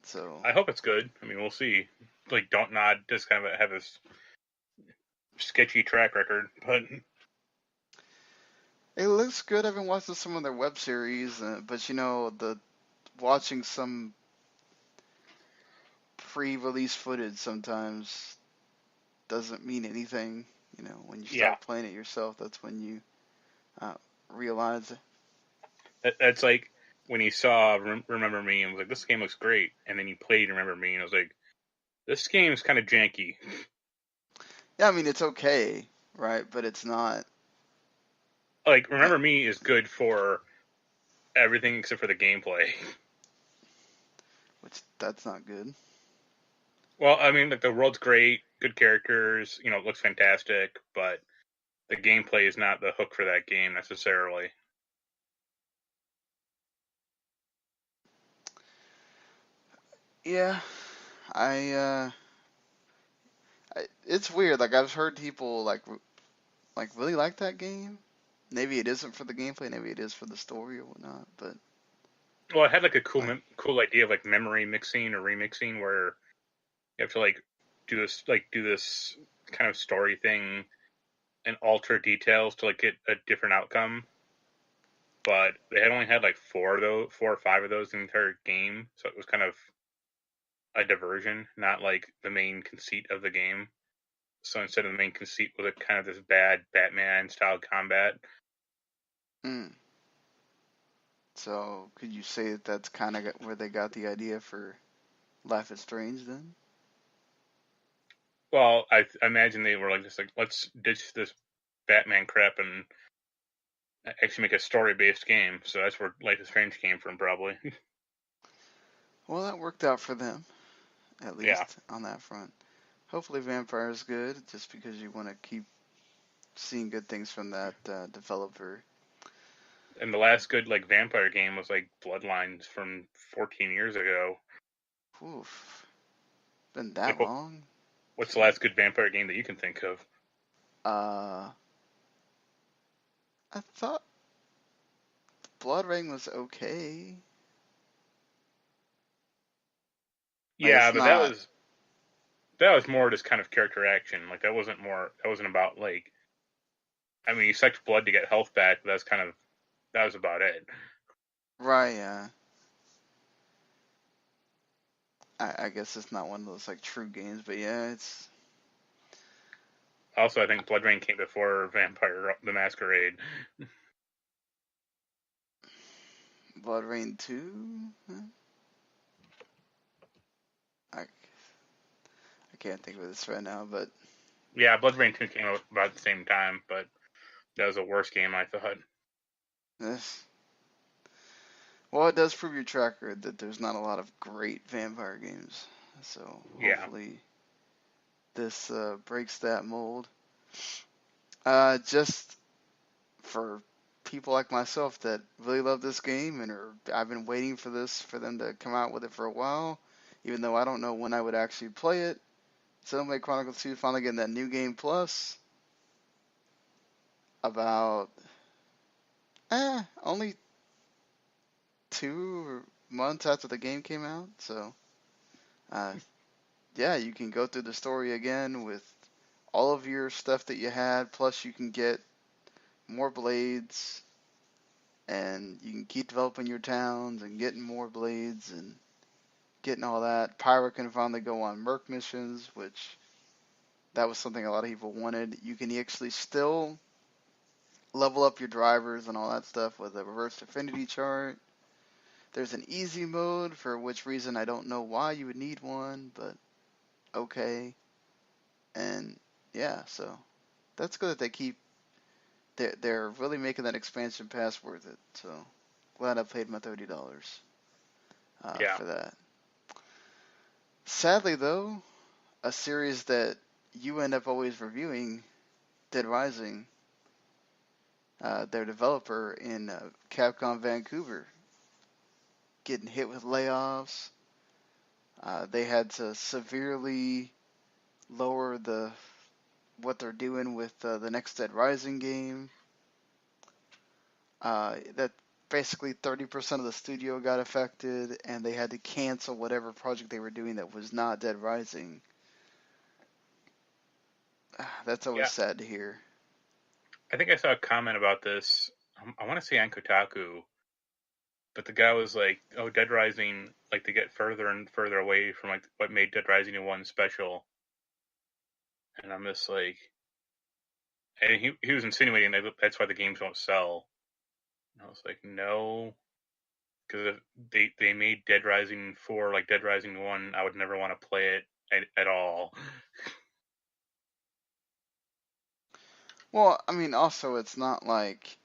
So I hope it's good. I mean, we'll see. Like, don't nod. Just kind of have this sketchy track record, but it looks good. I've been watching some of their web series, but the watching some pre-release footage sometimes doesn't mean anything. When you yeah, start playing it yourself, that's when you uh, realize. that's like when he saw Remember Me and was like, "This game looks great," and then he played Remember Me and I was like, "This game's kind of janky." Yeah, I mean it's okay, right? But it's not. Like, Remember Me is good for everything except for the gameplay. Which that's not good. Well, I mean, like the world's great, good characters, it looks fantastic, but the gameplay is not the hook for that game necessarily. Yeah, I it's weird. Like I've heard people like really like that game. Maybe it isn't for the gameplay. Maybe it is for the story or whatnot. But Well, it had like a cool like, cool idea of like memory mixing or remixing where you have to like do this kind of story thing and alter details to like get a different outcome. But they had only had like 4 or 5 of those in the entire game, so it was kind of a diversion, not like the main conceit of the game. So instead of the main conceit was a kind of this bad Batman style combat. mm. So could you say that that's kind of where they got the idea for Life is Strange then? Well, I imagine they were like just like, let's ditch this Batman crap and actually make a story based game. So that's where Life is Strange came from, probably. Well, that worked out for them. at Yeah. least on that front. Hopefully, Vampire is good, just because you want to keep seeing good things from that developer. And the last good like vampire game was like Bloodlines from 14 years ago. Oof, been that Like, long? what's the Jeez. last good vampire game that you can think of? I thought Blood Rain was okay. Like Yeah, it's but that not. was that was more just kind of character action. Like that wasn't about like. I mean, you sucked blood to get health back, but that was about it. Right, yeah. I guess it's not one of those like true games, but yeah, it's Also, I think Blood Rain came before Vampire the Masquerade. Blood Rain 2? Huh? I can't think of this right now, but Yeah, Blood Rain 2 came out about the same time, but that was a worse game, I thought. this. Well, it does prove your track record that there's not a lot of great vampire games. So Yeah. hopefully this breaks that mold. Just for people like myself that really love this game and I've been waiting for them to come out with it for a while, even though I don't know when I would actually play it. Xenoblade Chronicles 2 finally getting that new game plus about only 2 months after the game came out. So uh, yeah, you can go through the story again with all of your stuff that you had, plus you can get more blades, and you can keep developing your towns and getting more blades and getting all that. Pyro can finally go on Merc missions, which that was something a lot of people wanted. You can actually still level up your drivers and all that stuff with a reverse affinity chart. There's an easy mode, for which reason I don't know why you would need one, but okay. And yeah, so that's good that they're really making that expansion pass worth it. So glad I paid my $30 Yeah. for that. Sadly, though, a series that you end up always reviewing, Dead Rising, their developer in Capcom Vancouver, getting hit with layoffs. They had to severely lower what they're doing with the next Dead Rising game. That basically 30% of the studio got affected, and they had to cancel whatever project they were doing that was not Dead Rising. That's always Yeah. sad to hear. I think I saw a comment about this. I want to say on Kotaku, but the guy was like, "Oh, Dead Rising, like they get further and further away from like what made Dead Rising 1 special." And I'm just like, and he was insinuating that that's why the games don't sell. And I was like, no, because if they made Dead Rising 4 like Dead Rising 1, I would never want to play it at all. Well, I mean, also, it's not like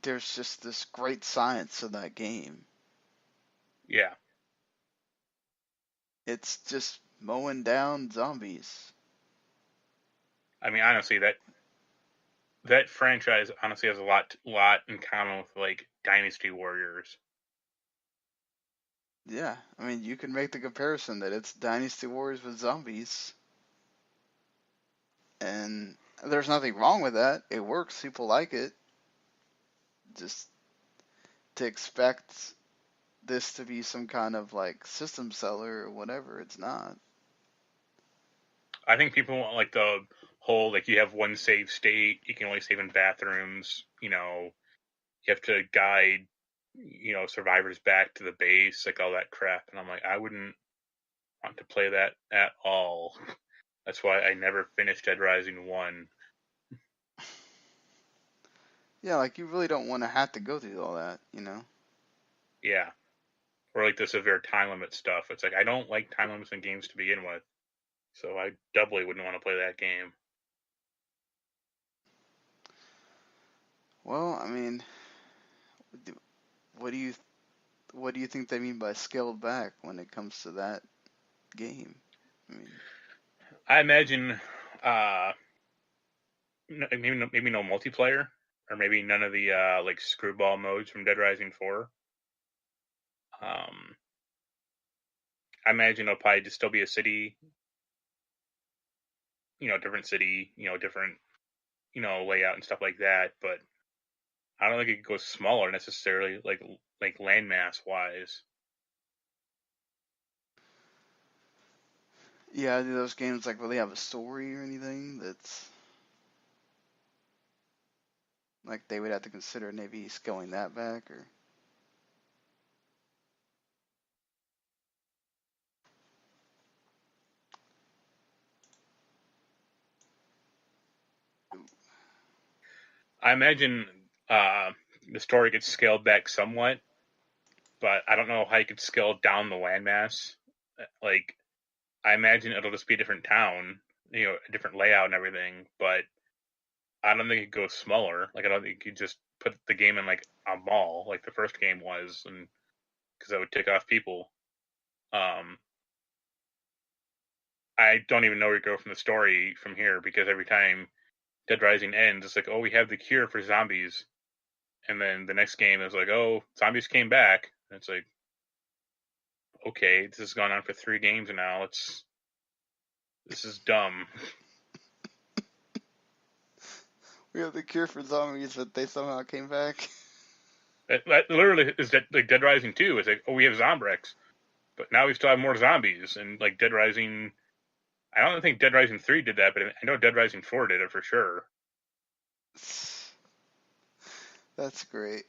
there's just this great science to that game. Yeah. It's just mowing down zombies. I mean, honestly, that franchise honestly has a lot in common with like Dynasty Warriors. Yeah, I mean, you can make the comparison that it's Dynasty Warriors with zombies, and there's nothing wrong with that. It works, people like it. Just to expect this to be some kind of like system seller or whatever, it's not. I think people want like the whole like you have one save state, you can only save in bathrooms, you have to guide, survivors back to the base, like all that crap. And I'm like, I wouldn't want to play that at all. That's why I never finished Dead Rising 1. Yeah, like you really don't want to have to go through all that, you know? Yeah. Or like the severe time limit stuff. It's like I don't like time limits in games to begin with. So I doubly wouldn't want to play that game. Well, I mean, what do you what do you think they mean by scaled back when it comes to that game? I mean, I imagine maybe no multiplayer, or maybe none of the like screwball modes from Dead Rising 4. I imagine it'll probably just still be a city, different city, different, layout and stuff like that. But I don't think it goes smaller necessarily, like landmass wise. yeah, do those games like really have a story or anything that's like they would have to consider maybe scaling that back or? I imagine the story gets scaled back somewhat, but I don't know how you could scale down the landmass. Like, I imagine it'll just be a different town, a different layout and everything, but I don't think it goes smaller. Like, I don't think you just put the game in like a mall, like the first game was, and because that would tick off people. I don't even know where you go from the story from here because every time Dead Rising ends, it's like, oh, we have the cure for zombies, and then the next game is like, oh, zombies came back. And it's like, okay, this has gone on for 3 games now. This is dumb. We have the cure for zombies, but they somehow came back. That literally is like Dead Rising 2. It's like, oh, we have Zombrex, but now we still have more zombies. And like Dead Rising, I don't think Dead Rising 3 did that, but I know Dead Rising 4 did it for sure. That's great.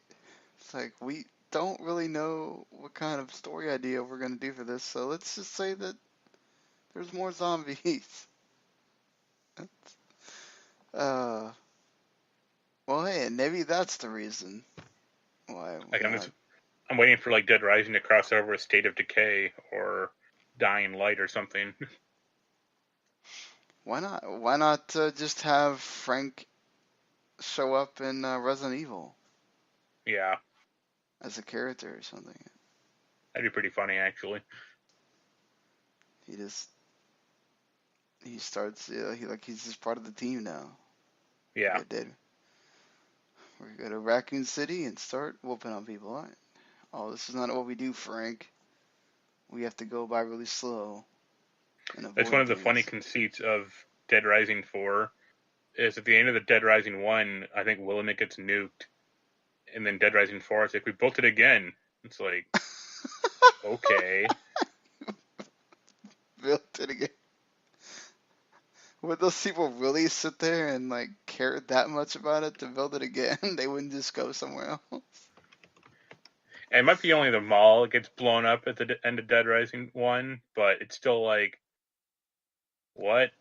It's like we don't really know what kind of story idea we're gonna do for this, so let's just say that there's more zombies. uh, well, hey, maybe that's the reason why Like we're not. I'm waiting for like Dead Rising to cross over with State of Decay or Dying Light or something. Why not? Why not just have Frank show up in Resident Evil Yeah, as a character or something? that'd be pretty funny actually. He just he starts. He's just part of the team now. Yeah. We're gonna go to Raccoon City and start whooping on people. All right. Oh, this is not what we do, Frank. We have to go by really slow and That's one avoid of the funny things. conceits of Dead Rising 4 is at the end of the Dead Rising 1, I think Willamette gets nuked. And then Dead Rising 4, it's like, we built it again. It's like, okay. Built it again. Would those people really sit there and like care that much about it to build it again? They wouldn't just go somewhere else. And it might be only the mall that gets blown up at the end of Dead Rising 1, but it's still like, what?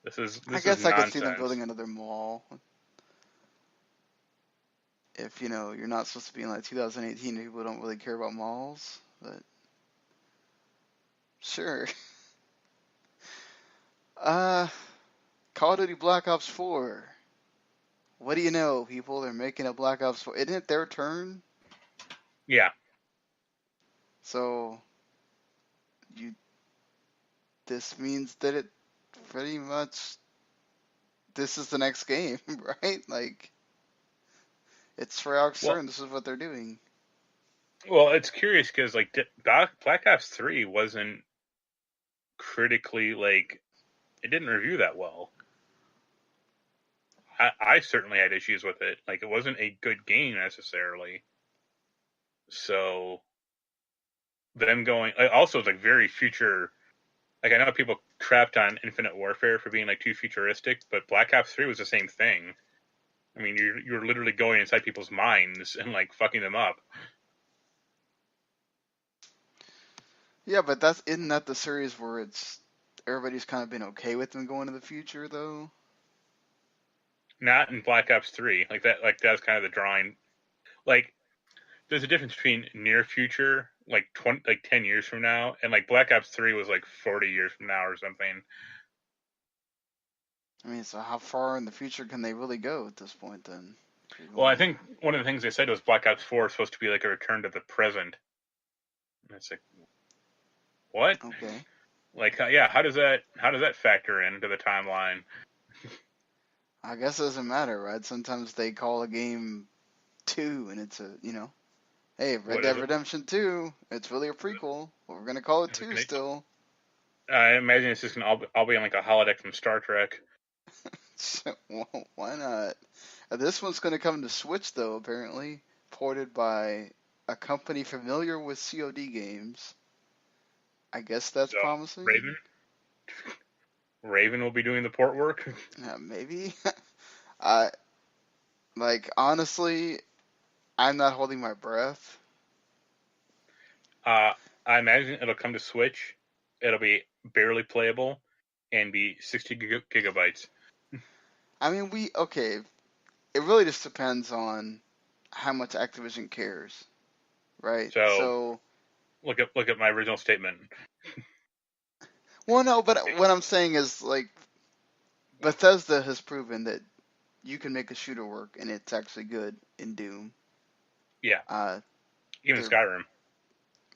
I This is guess I could see them nonsense. building another mall. If you're not supposed to be in like 2018, people don't really care about malls, but sure. Uh, Call of Duty Black Ops 4. What do you know, people? They're making a Black Ops 4. Isn't it their turn? Yeah. So you this means that it pretty much this is the next game, right? Like it's Treyarch's Well, turn. This is what they're doing. it's curious because like Black Ops 3 wasn't critically like it didn't review that well. I certainly had issues with it. Like it wasn't a good game necessarily. So them going also it's like very future. Like I know people crapped on Infinite Warfare for being like too futuristic, but Black Ops 3 was the same thing. I mean, you're literally going inside people's minds and like fucking them up. Yeah, but isn't that the series where it's everybody's kind of been okay with them going to the future though? Not in Black Ops 3. Like that. Like that's kind of the drawing. Like there's a difference between near future, like 10 years from now, and like Black Ops 3 was like 40 years from now or something. I mean, so how far in the future can they really go at this point then? Well, I think one of the things they said was Black Ops 4 is supposed to be like a return to the present. And it's like, What? Okay. Like, yeah, how does that factor into the timeline? I guess it doesn't matter, right? Sometimes they call a game 2 and it's hey, Red What is Dead it? Redemption 2, it's really a prequel, but we're going to call it Is it 2 gonna, still. I imagine it's just gonna all be on like a holodeck from Star Trek. Well, why not? This one's going to come to Switch, though, apparently. Ported by a company familiar with COD games. I guess that's So promising. Raven, Raven will be doing the port work. Maybe. I honestly, I'm not holding my breath. I imagine it'll come to Switch. It'll be barely playable and be 60 gigabytes. I mean, okay. It really just depends on how much Activision cares, right? So So, look at my original statement. well, no, but what I'm saying is Bethesda has proven that you can make a shooter work and it's actually good in Doom. Yeah, Uh, even they're Skyrim.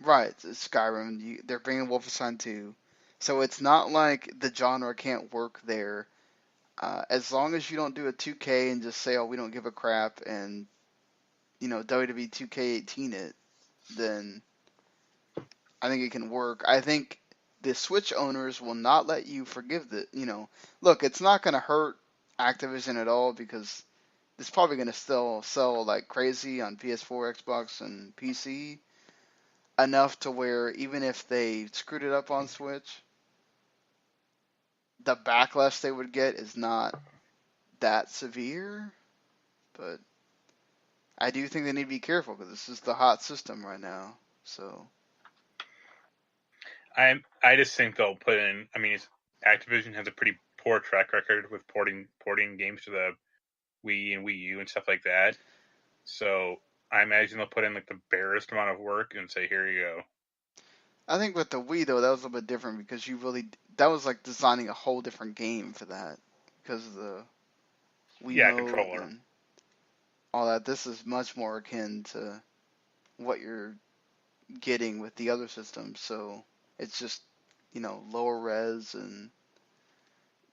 right. It's Skyrim. They're bringing Wolfenstein 2, so it's not like the genre can't work there. As long as you don't do a 2K and just say, "Oh, we don't give a crap," and WWE 2K18 it, then I think it can work. I think the Switch owners will not let you forgive the. Look, it's not going to hurt Activision at all because it's probably going to still sell like crazy on PS4, Xbox, and PC enough to where even if they screwed it up on Switch, the backlash they would get is not that severe. But I do think they need to be careful because this is the hot system right now. So I just think they'll put in. I mean, Activision has a pretty poor track record with porting games to the Wii and Wii U and stuff like that. So I imagine they'll put in like the barest amount of work and say, "Here you go." I think with the Wii though, that was a little bit different because that was like designing a whole different game for that because of the Wii Yeah, mode controller. and all that. This is much more akin to what you're getting with the other systems. So it's just lower res and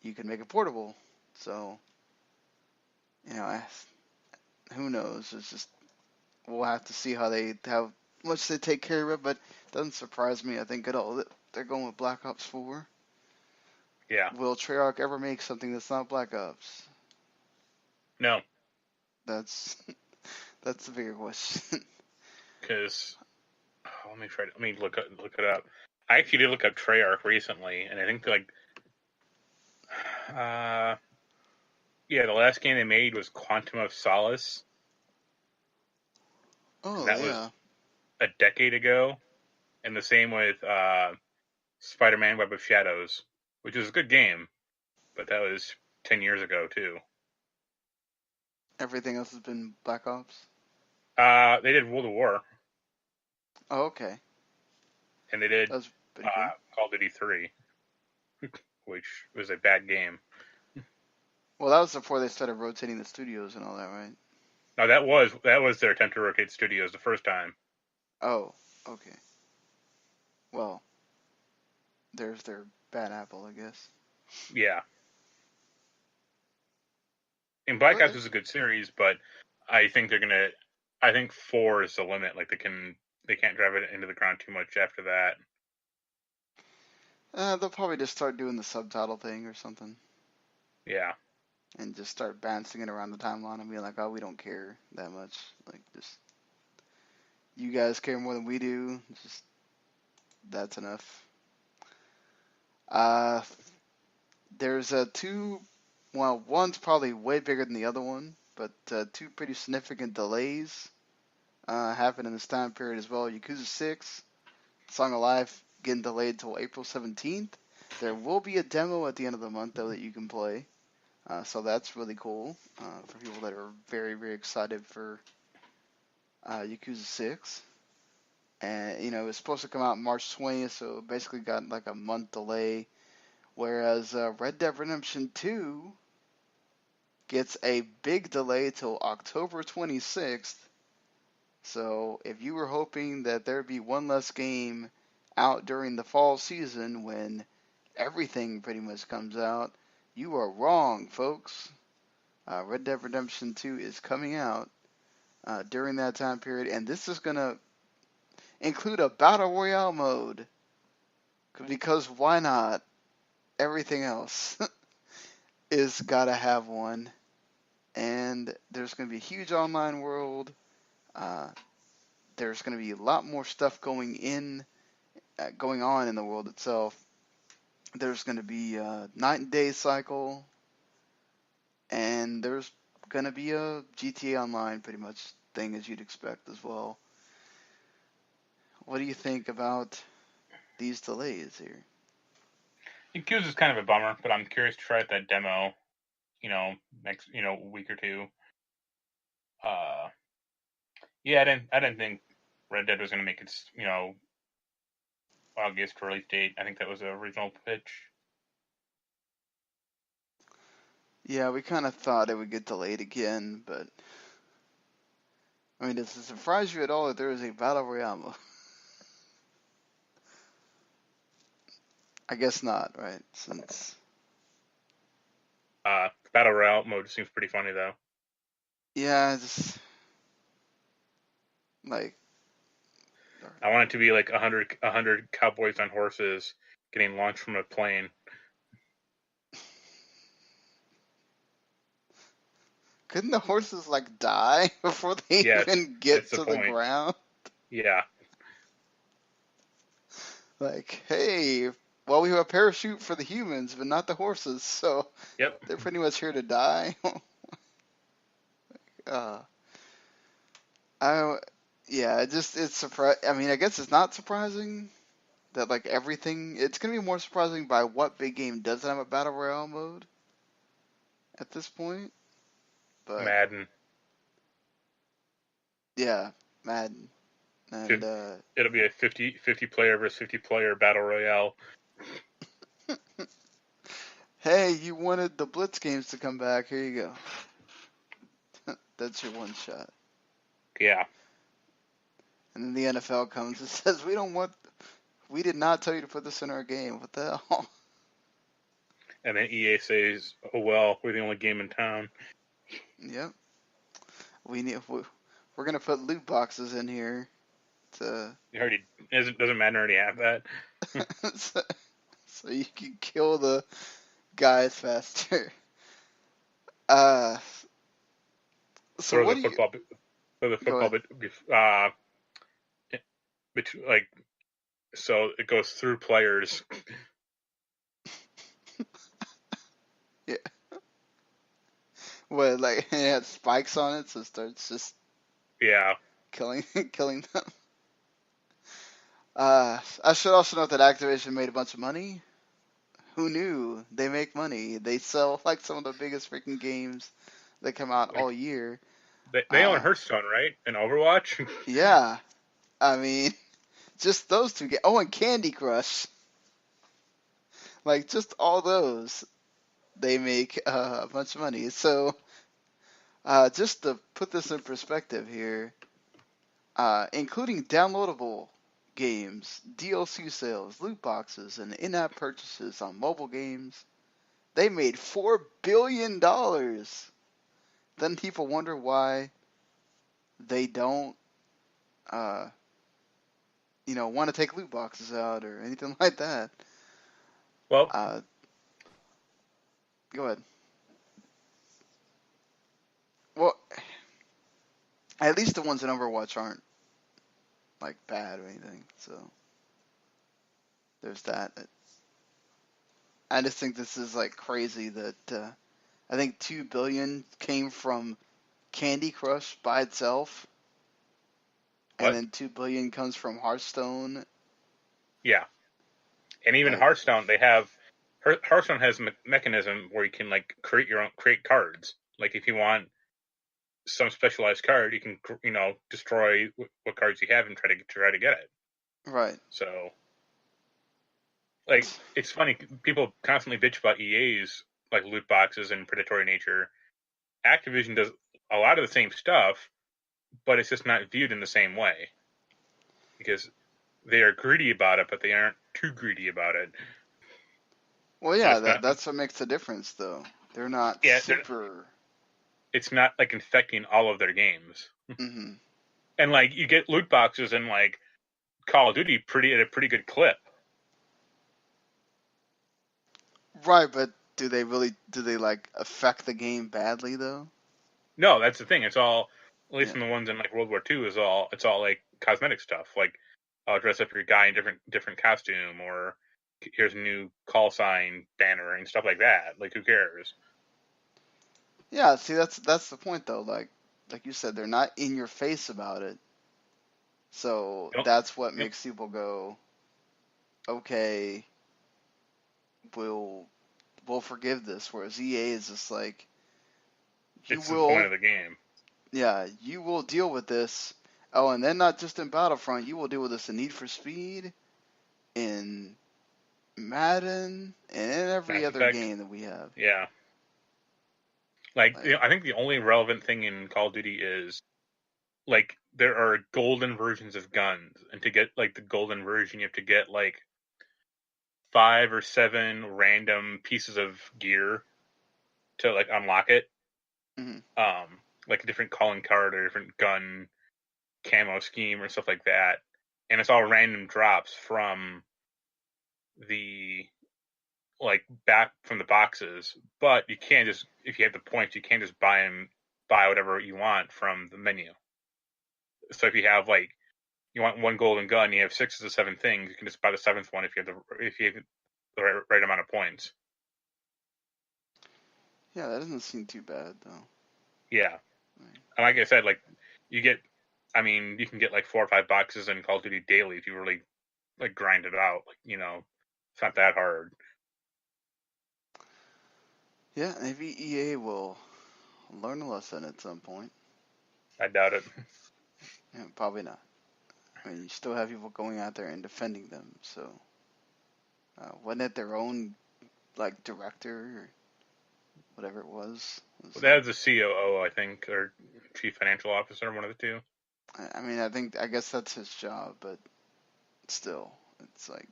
you can make it portable. So who knows? It's just we'll have to see how much they take care of it. But it doesn't surprise me. I think at all that they're going with Black Ops 4. Yeah. Will Treyarch ever make something that's not Black Ops? No, That's that's the bigger question. because let me look it up. I actually did look up Treyarch recently, and I think like uh yeah, the last game they made was Quantum of Solace, and Oh that was yeah, a decade ago. And the same with Spider-Man: Web of Shadows, which was a good game, but that was 10 years ago too. everything else has been Black Ops. They did World of War, Oh okay, and they did that was pretty good. Call of Duty 3, which was a bad game. Well, that was before they started rotating the studios and all that, right? Now that was their attempt to rotate studios the first time. Oh, okay. Well, there's their bad apple, I guess. Yeah, and Black But Ops was a good series, but I think they're gonna. I think 4 is the limit. Like they can't drive it into the ground too much after that. they'll probably just start doing the subtitle thing or something, Yeah, and just start bouncing it around the timeline and be like, "Oh, we don't care that much. Like, just you guys care more than we do. Just that's enough." Uh, there's two. Well, one's probably way bigger than the other one, but two pretty significant delays happened in this time period as well. Yakuza 6, Song of Life, getting delayed till April 17th. There will be a demo at the end of the month though that you can play, so that's really cool for people that are very very excited for Yakuza 6. And it was supposed to come out March 20th, so it basically got like a month delay. Whereas Red Dead Redemption 2 gets a big delay till October 26th. So if you were hoping that there'd be one less game out during the fall season when everything pretty much comes out. You are wrong, folks. Red Dead Redemption 2 is coming out during that time period, and this is going to include a Battle Royale mode. Because why not? Everything else is got to have one. And there's going to be a huge online world. There's going to be a lot more stuff going on in the world itself. There's going to be a night and day cycle, and there's going to be a GTA Online pretty much thing as you'd expect as well. What do you think about these delays here? Yakuza is kind of a bummer, but I'm curious to try out that demo. Next week or two. Yeah, I didn't think Red Dead was going to make its August release date. I think that was the original pitch. Yeah, we kind of thought it would get delayed again, but I mean, does it surprise you at all that there is a Battle Royale mode? I guess not, right? Since Battle Royale mode seems pretty funny though. yeah, just like I want it to be like 100 cowboys on horses getting launched from a plane. couldn't the horses like die before they even get to the ground? Yeah. Like, hey, well, we have a parachute for the humans, but not the horses, so yep, they're pretty much here to die. It's surprising. I mean, I guess it's not surprising that like everything. It's gonna be more surprising by what big game doesn't have a battle royale mode at this point. But Madden. Yeah, Madden. And it'll be a 50 player versus 50 player battle royale. Hey, you wanted the Blitz games to come back. Here you go. That's your one shot. Yeah. And then the NFL comes and says, we did not tell you to put this in our game. What the hell? And then EA says, oh well, we're the only game in town. Yep. We're going to put loot boxes in here to... Doesn't Madden already have that? so you can kill the guys faster. So so it goes through players. Yeah. What, like, it has spikes on it, so it starts just killing them. I should also note that Activision made a bunch of money. Who knew? They make money. They sell like some of the biggest freaking games that come out all year. They own Hearthstone, right? And Overwatch? Yeah. I mean, just those two games. Oh, and Candy Crush. Like, just all those. They make a bunch of money. So, just to put this in perspective here, including downloadable games, DLC sales, loot boxes, and in-app purchases on mobile games, they made $4 billion. Then people wonder why they don't, want to take loot boxes out or anything like that. Well, go ahead. Well, at least the ones in Overwatch aren't like bad or anything. So there's that. I just think this is like crazy that I think $2 billion came from Candy Crush by itself, and then $2 billion comes from Hearthstone. Yeah, and even Hearthstone, Hearthstone has a mechanism where you can like create cards. Like if you want some specialized card, you can destroy what cards you have and try to get it. Right. So, like, it's funny. People constantly bitch about EA's like loot boxes and predatory nature. Activision does a lot of the same stuff, but it's just not viewed in the same way because they are greedy about it, but they aren't too greedy about it. Well, So yeah, it's not, that's what makes the difference, though. They're not yeah, super. it's not like infecting all of their games. Hmm. And like you get loot boxes in like Call of Duty at a pretty good clip. Right, but do they like affect the game badly though? No, that's the thing. It's all, at least Yeah. in the ones in like World War II, it's all like cosmetic stuff. Like dress up your guy in different costume, or here's a new call sign banner and stuff like that. Like who cares? Yeah, see that's the point though. Like you said, they're not in your face about it. So Don't, that's what yep, makes people go, okay, we'll we'll forgive this. Whereas EA is just like, you it's the point will, of the game. yeah, you will deal with this. Oh, and then not just in Battlefront, you will deal with this in Need for Speed, in Madden, and in every Mass other Effect, game that we have. yeah. Like Like, I think the only relevant thing in Call of Duty is like there are golden versions of guns, and to get like the golden version, you have to get like 5 or 7 random pieces of gear to like unlock it. mhm. Like a different calling card or a different gun camo scheme or stuff like that, and it's all random drops from the like back from the boxes. But you can't just, if you have the points, you can't just buy whatever you want from the menu. So if you have like you want one golden gun, you have 6 or 7 things. You can just buy the 7th one if you have the right amount of points. Yeah, that doesn't seem too bad though. Yeah, Right. and like I said, like you get, I mean, you can get like 4 or 5 boxes in Call of Duty daily if you really like grind it out. Like it's not that hard. Yeah, maybe EA will learn a lesson at some point. I doubt it. Yeah, probably not. I mean, you still have people going out there and defending them. So, wasn't it their own like director or whatever it was Well, like? that was the COO, I think, or Chief Financial Officer, one of the two. I mean, I guess that's his job, but still, it's like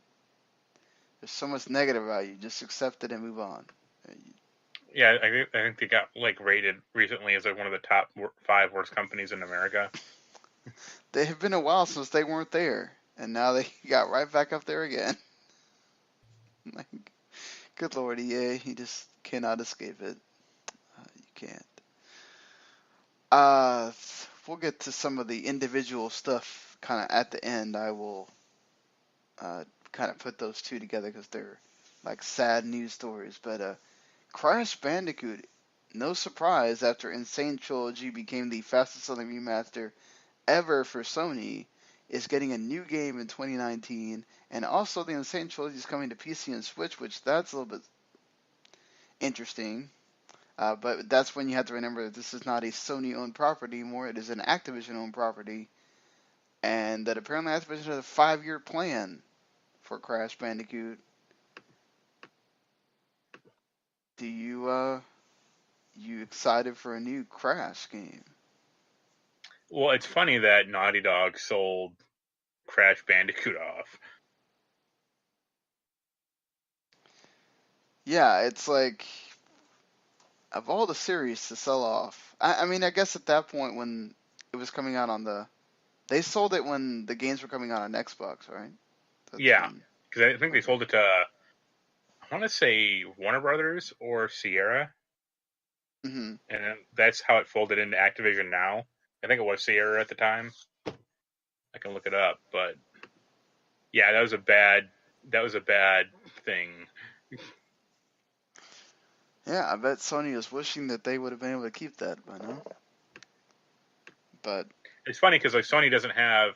there's so much negative about you. Just accept it and move on. Yeah, I think they got like rated recently as like one of the top 5 worst companies in America. They have been a while since they weren't there, and now they got right back up there again. Like, good lord, EA, you just cannot escape it. You can't. Uh, we'll get to some of the individual stuff kind of at the end. I will kind of put those two together because they're like sad news stories. But Crash Bandicoot, no surprise, after Insane Trilogy became the fastest selling remaster ever for Sony, is getting a new game in 2019, and also the Insane Trilogy is coming to PC and Switch, which that's a little bit interesting. But that's when you have to remember that this is not a Sony-owned property anymore; it is an Activision-owned property, and that apparently Activision has a 5-year plan for Crash Bandicoot. Do you excited for a new Crash game? Well, it's funny that Naughty Dog sold Crash Bandicoot off. Yeah, it's like of all the series to sell off. I mean, I guess at that point when it was coming out on they sold it when the games were coming out on Xbox, right? That's Yeah, when. because I think they Okay. sold it to, I want to say Warner Brothers or Sierra, Hmm. and that's how it folded into Activision now. I think it was Sierra at the time. I can look it up, but yeah, that was a bad thing. Yeah, I bet Sony is wishing that they would have been able to keep that by now. But It's funny because like Sony doesn't have.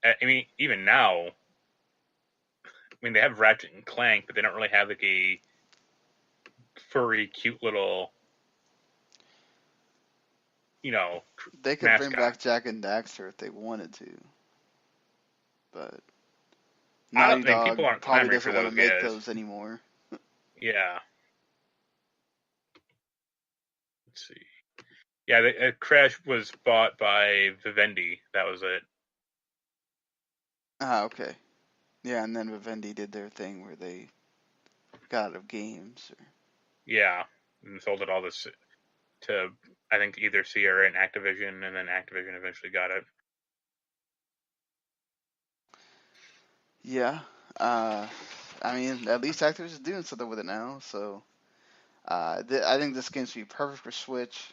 I mean, even now, I mean they have Ratchet and Clank, but they don't really have like a furry, cute little, you know, they could bring mascot. back Jack and Daxter if they wanted to. But I Naughty don't think Dog people aren't probably clamoring for doesn't want to those make guys. those anymore. Yeah. Let's see. Yeah, Crash was bought by Vivendi. That was it. Ah, okay. Yeah, and then Vivendi did their thing where they got out of games. Yeah, and sold it all this to I think either Sierra and Activision, and then Activision eventually got it. Yeah. I mean, at least Activision is doing something with it now. So I think this game's be perfect for Switch.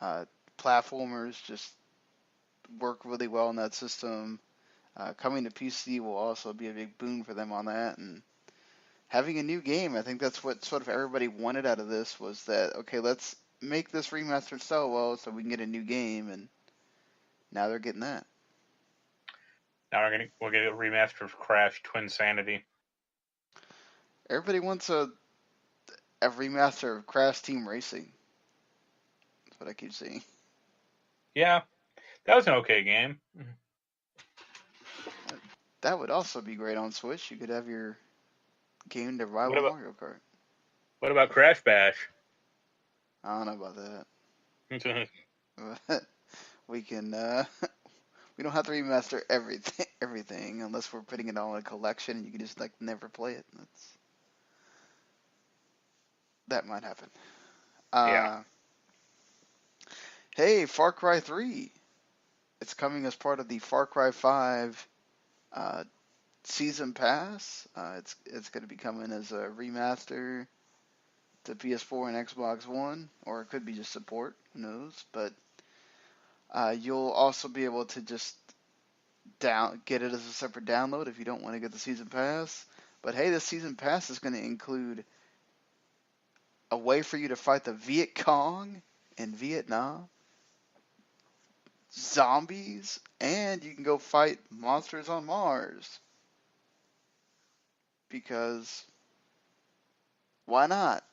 Uh, Platformers just work really well in that system. Coming to PC will also be a big boon for them on that. And having a new game, I think that's what sort of everybody wanted out of this was that, okay, let's make this remastered so well so we can get a new game. And now they're getting that. Now we'll get a remaster of Crash Twin Sanity. Everybody wants a remaster of Crash Team Racing. That's what I keep seeing. Yeah, that was an okay game. That would also be great on Switch. You could have your game to What rival about Mario Kart. Crash Bash? I don't know about that. But we can we don't have to remaster everything unless we're putting it all in a collection and you can just like never play it. That might happen. Yeah. Uh hey, Far Cry 3. It's coming as part of the Far Cry 5 uh season pass. It's going to be coming as a remaster to PS4 and Xbox One, or it could be just support. Who knows? But you'll also be able to just get it as a separate download if you don't want to get the season pass. But hey, the season pass is going to include a way for you to fight the Viet Cong in Vietnam, zombies, and you can go fight monsters on Mars. Because why not?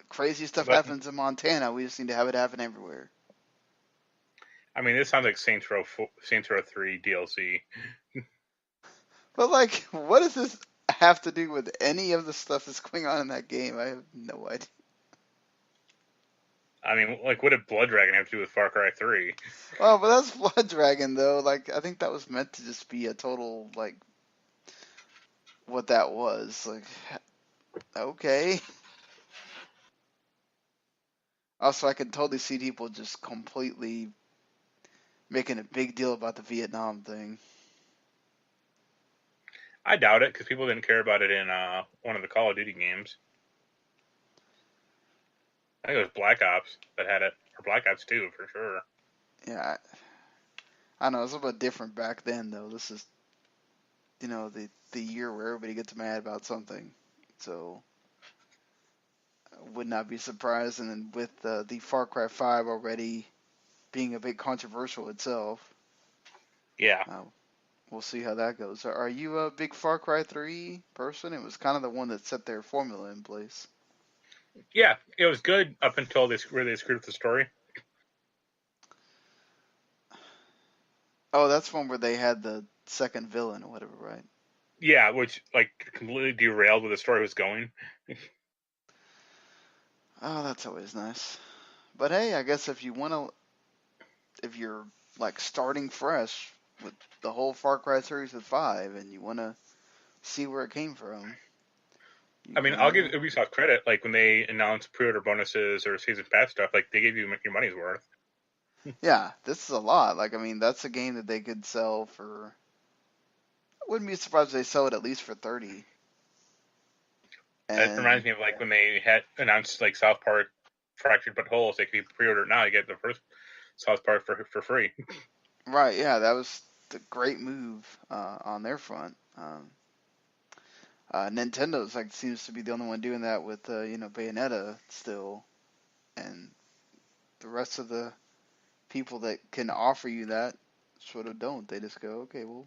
Crazy stuff But happens in Montana. We just need to have it happen everywhere. I mean, this sounds like Saints Row 3 DLC. But like, what does this have to do with any of the stuff that's going on in that game? I have no idea. I mean, like, what did Blood Dragon have to do with Far Cry 3? Well, but that's Blood Dragon though. Like, I think that was meant to just be a total like what that was. Like, okay. Also, I can totally see people just completely making a big deal about the Vietnam thing. I doubt it, because people didn't care about it in one of the Call of Duty games. I think it was Black Ops that had it, or Black Ops 2 for sure. Yeah, I know it's a little bit different back then though. This is the year where everybody gets mad about something. So I would not be surprised. And then with the Far Cry 5 already being a bit controversial itself, Yeah. uh, we'll see how that goes. Are you a big Far Cry 3 person? It was kind of the one that set their formula in place. Yeah, it was good up until they screwed up the story. Oh, that's one where they had the second villain or whatever, right? Yeah, which, like, completely derailed where the story was going. Oh, that's always nice. But hey, I guess if you're like starting fresh with the whole Far Cry series with 5 and you want to see where it came from, you I mean, I'll can. give Ubisoft credit. Like, when they announced pre-order bonuses or season pass stuff, like, they gave you your money's worth. Yeah, this is a lot. Like, I mean, that's a game that they could sell for. I wouldn't be surprised if they sell it at least for 30. It reminds And me of, like, when they had announced, like, South Park Fractured But Whole, so if you pre-order it now, you get the first South Park for free. right, yeah, that was a great move on their front. Nintendo's like seems to be the only one doing that with Bayonetta still, and the rest of the people that can offer you that sort of don't. They just go, okay, well,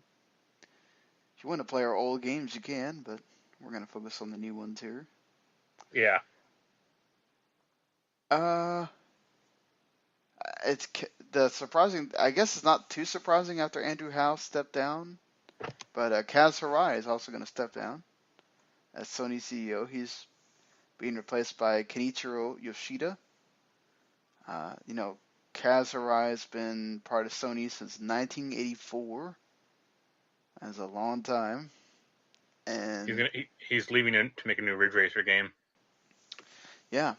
if you want to play our old games, you can, but we're gonna focus on the new ones here. Yeah. Uh, it's the surprising. I guess it's not too surprising after Andrew House stepped down, but Kaz Hirai is also going to step down as Sony CEO. He's being replaced by Kenichiro Yoshida. You know, Kazurai's been part of Sony since 1984. That's a long time. And he's leaving to make a new Ridge Racer game. yeah,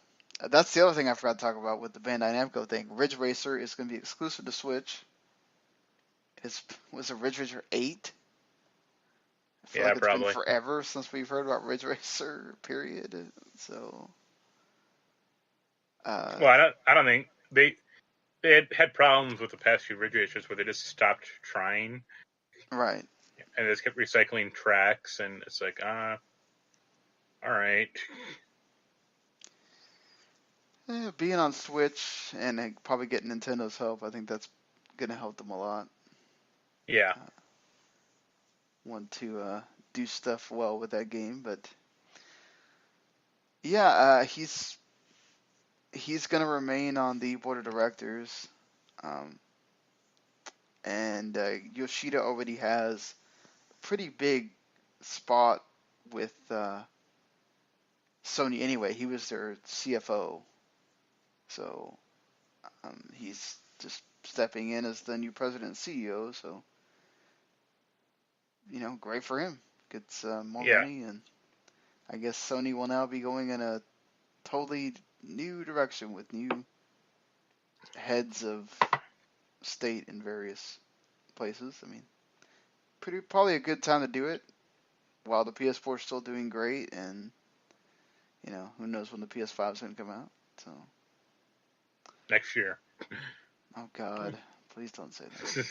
that's the other thing I forgot to talk about with the Bandai Namco thing. Ridge Racer is going to be exclusive to Switch. Was it Ridge Racer 8? I feel like it's probably been forever since we've heard about Ridge Racer, period. So, well, I don't think they had problems with the past few Ridge Racers where they just stopped trying. Right. And they just kept recycling tracks, and it's like, all right. Being on Switch and probably getting Nintendo's help, I think that's going to help them a lot. Yeah. Want to do stuff well with that game, but yeah, he's going to remain on the board of directors, and Yoshida already has a pretty big spot with Sony anyway. He was their CFO, so he's just stepping in as the new president and CEO. So great for him. Gets more money, and I guess Sony will now be going in a totally new direction with new heads of state in various places. I mean, probably a good time to do it while the PS4 is still doing great, and who knows when the PS5 is going to come out. So next year. Oh God, please don't say that.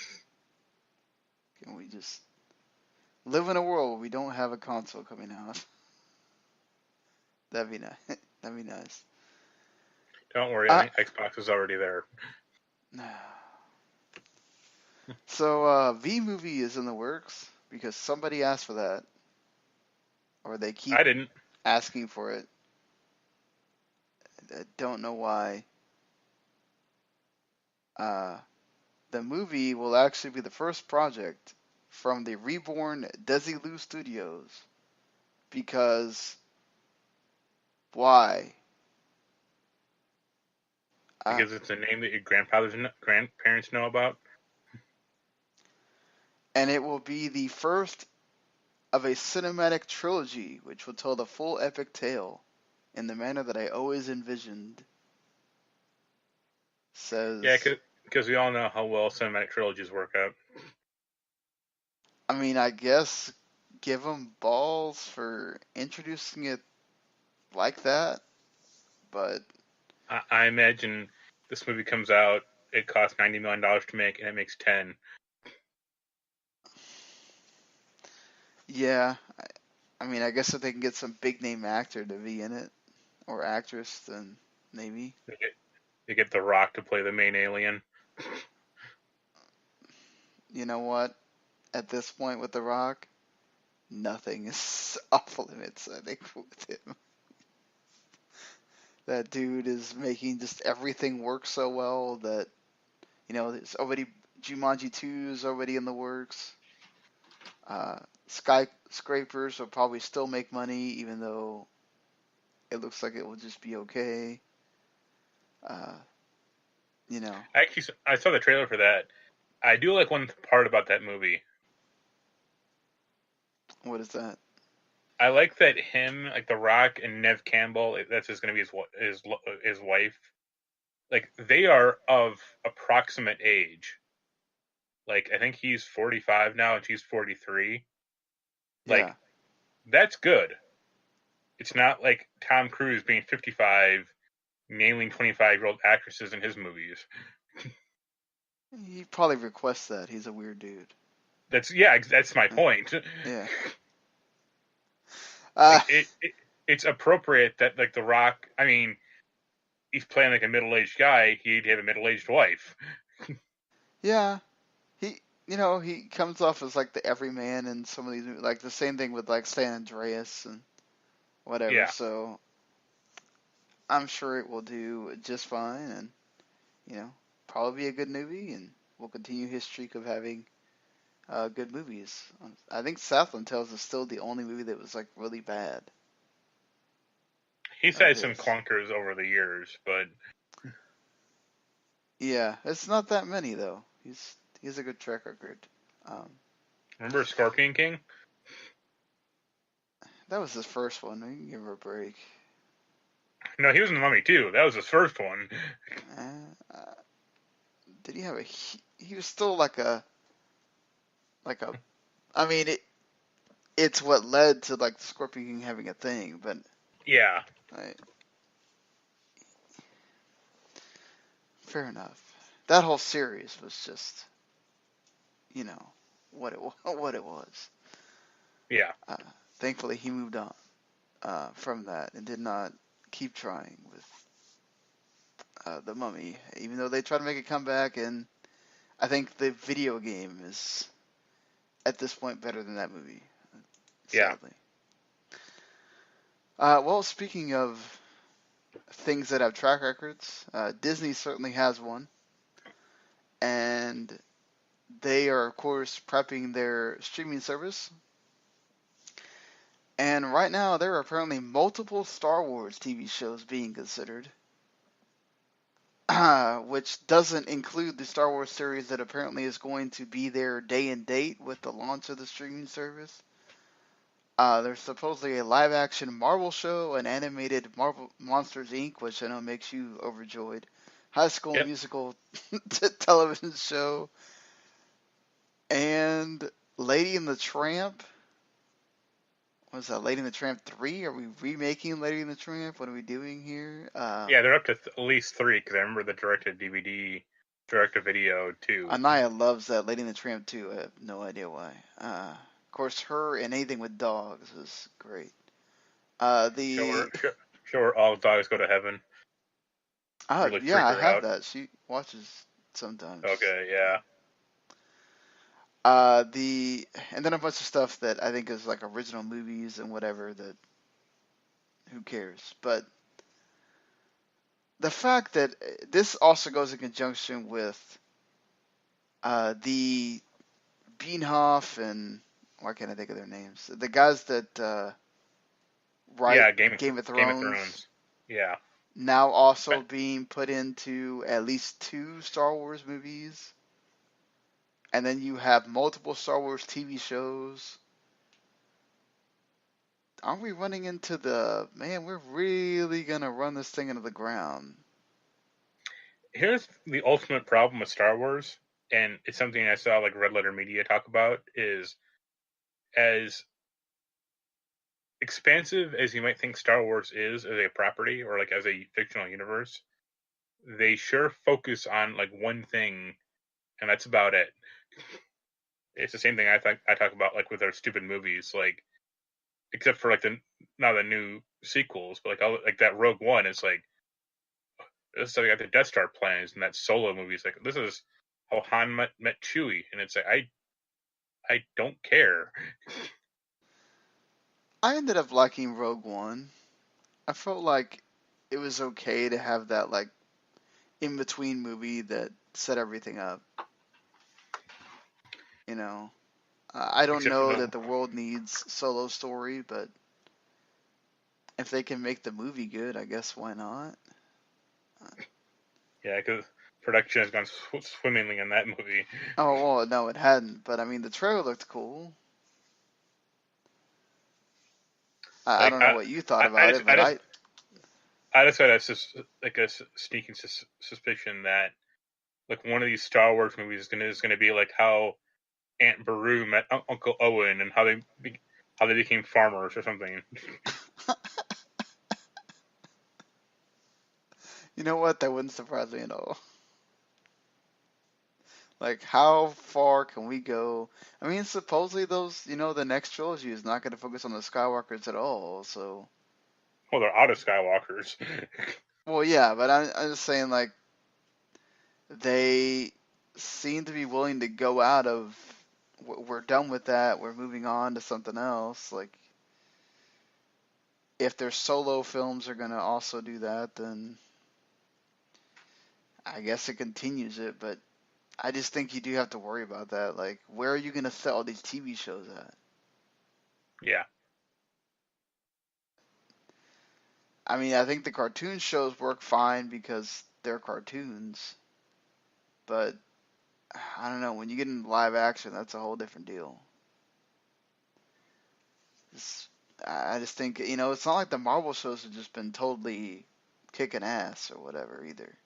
Can we just live in a world where we don't have a console coming out? That'd be nice. That'd be nice. Don't worry, I think Xbox is already there. So, V-Movie is in the works because somebody asked for that. Or they keep I didn't. asking for it. I don't know why. The movie will actually be the first project from the reborn Desilu Studios. Because why? Because it's a name that your grandparents know about. And it will be the first of a cinematic trilogy, which will tell the full epic tale in the manner that I always envisioned. Says, yeah, because we all know how well cinematic trilogies work out. I mean, I guess give them balls for introducing it like that, but I imagine this movie comes out, it costs $90 million to make, and it makes 10. Yeah, I mean, I guess if they can get some big name actor to be in it or actress, then maybe. They get The Rock to play the main alien. You know what? At this point with The Rock, nothing is off limits, I think, with him. That dude is making just everything work so well that, it's already, Jumanji 2 is already in the works. Skyscrapers will probably still make money, even though it looks like it will just be okay. Actually, I saw the trailer for that. I do like one part about that movie. What is that? I like that him, like The Rock and Nev Campbell, that's just going to be his wife. Like, they are of approximate age. Like, I think he's 45 now and she's 43. Like, Yeah. That's good. It's not like Tom Cruise being 55, nailing 25-year-old actresses in his movies. He probably requests that. He's a weird dude. That's my point. Yeah. It's appropriate that, like, The Rock, I mean, he's playing like a middle-aged guy. He'd have a middle-aged wife. Yeah. He comes off as like the everyman in some of these, like the same thing with like San Andreas and whatever. Yeah. So I'm sure it will do just fine, and probably be a good movie, and we'll continue his streak of having good movies. I think Southland Tales is still the only movie that was like really bad. He's had some clunkers over the years, but Yeah, it's not that many though. He has a good track record. Um, Remember Scorpion King? that was his first one. We can give her a break. No, he was in the Mummy too. That was his first one. Uh, did he have a? He was still like a. I mean, it's what led to like the Scorpion King having a thing, but Yeah. like, fair enough. That whole series was just, you know, what it what it was. Yeah. Uh, thankfully, he moved on from that and did not keep trying with the Mummy, even though they tried to make a comeback. And I think the video game is at this point better than that movie, Yeah. sadly. Well, speaking of things that have track records, Disney certainly has one, and they are, of course, prepping their streaming service. And right now, there are apparently multiple Star Wars TV shows being considered, which doesn't include the Star Wars series that apparently is going to be there day and date with the launch of the streaming service. There's supposedly a live-action Marvel show, an animated Marvel Monsters Inc., which I know makes you overjoyed, High School Yep. Musical television show, and Lady and the Tramp. What's that, Lady and the Tramp 3? Are we remaking Lady and the Tramp? What are we doing here? Yeah, they're up to at least 3 because I remember the directed DVD, directed video too. Anaya loves that Lady and the Tramp 2. I have no idea why. Of course, her and anything with dogs is great. Show The her, show her all dogs go to heaven. Really yeah, freak I her have out. that. She watches sometimes. Okay, yeah. The and then a bunch of stuff that I think is like original movies and whatever that who cares. But the fact that this also goes in conjunction with the Beanhoff and why can't I think of their names? The guys that write Yeah, Game of Game of Thrones Thrones. Yeah. now also being put into at least 2 Star Wars movies. And then you have multiple Star Wars TV shows. Aren't we running into the man? We're really gonna run this thing into the ground. Here's the ultimate problem with Star Wars, and it's something I saw like Red Letter Media talk about, is as expansive as you might think Star Wars is as a property or like as a fictional universe, they sure focus on like one thing, and that's about it. It's the same thing I talk about like with their stupid movies, like except for like the not the new sequels, but like all, like that Rogue One. It's like this is like the Death Star plans and that Solo movies. Like this is how Han met Chewie, and it's like I don't care. I ended up liking Rogue One. I felt like it was okay to have that like in between movie that set everything up. You know, I don't Except for know the that the world needs Solo story, but if they can make the movie good, I guess why not? yeah, because production has gone swimmingly in that movie. Oh well, no, it hadn't. But I mean, the trailer looked cool. I Like don't know what you thought about it, but I just had a like a sneaking suspicion that like one of these Star Wars movies is gonna be like how Aunt Beru met Uncle Owen and how they became farmers or something. you know what? That wouldn't surprise me at all. Like, how far can we go? I mean, supposedly those, the next trilogy is not going to focus on the Skywalkers at all. So, Well, they're out of Skywalkers. well, yeah, but I'm just saying, like, they seem to be willing to go out of. We're done with that. We're moving on to something else. Like, if their solo films are going to also do that, then I guess it continues it. But I just think you do have to worry about that. Like, where are you going to set all these TV shows at? Yeah, I mean, I think the cartoon shows work fine because they're cartoons. But I don't know. When you get into live action, that's a whole different deal. It's, I just think it's not like the Marvel shows have just been totally kicking ass or whatever either.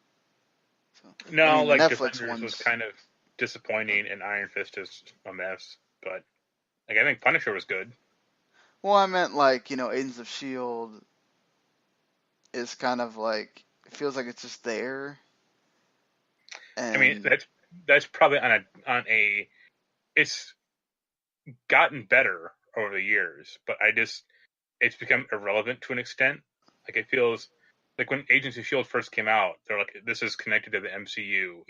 So I No, mean, the like Netflix Defenders was ones. kind of disappointing, and Iron Fist is a mess. But like I think Punisher was good. Well, I meant like Agents of Shield is kind of like it feels like it's just there, I mean, and that's probably on a it's gotten better over the years, but it's become irrelevant to an extent. Like it feels like when Agents of Shield first came out, they're like, this is connected to the MCU.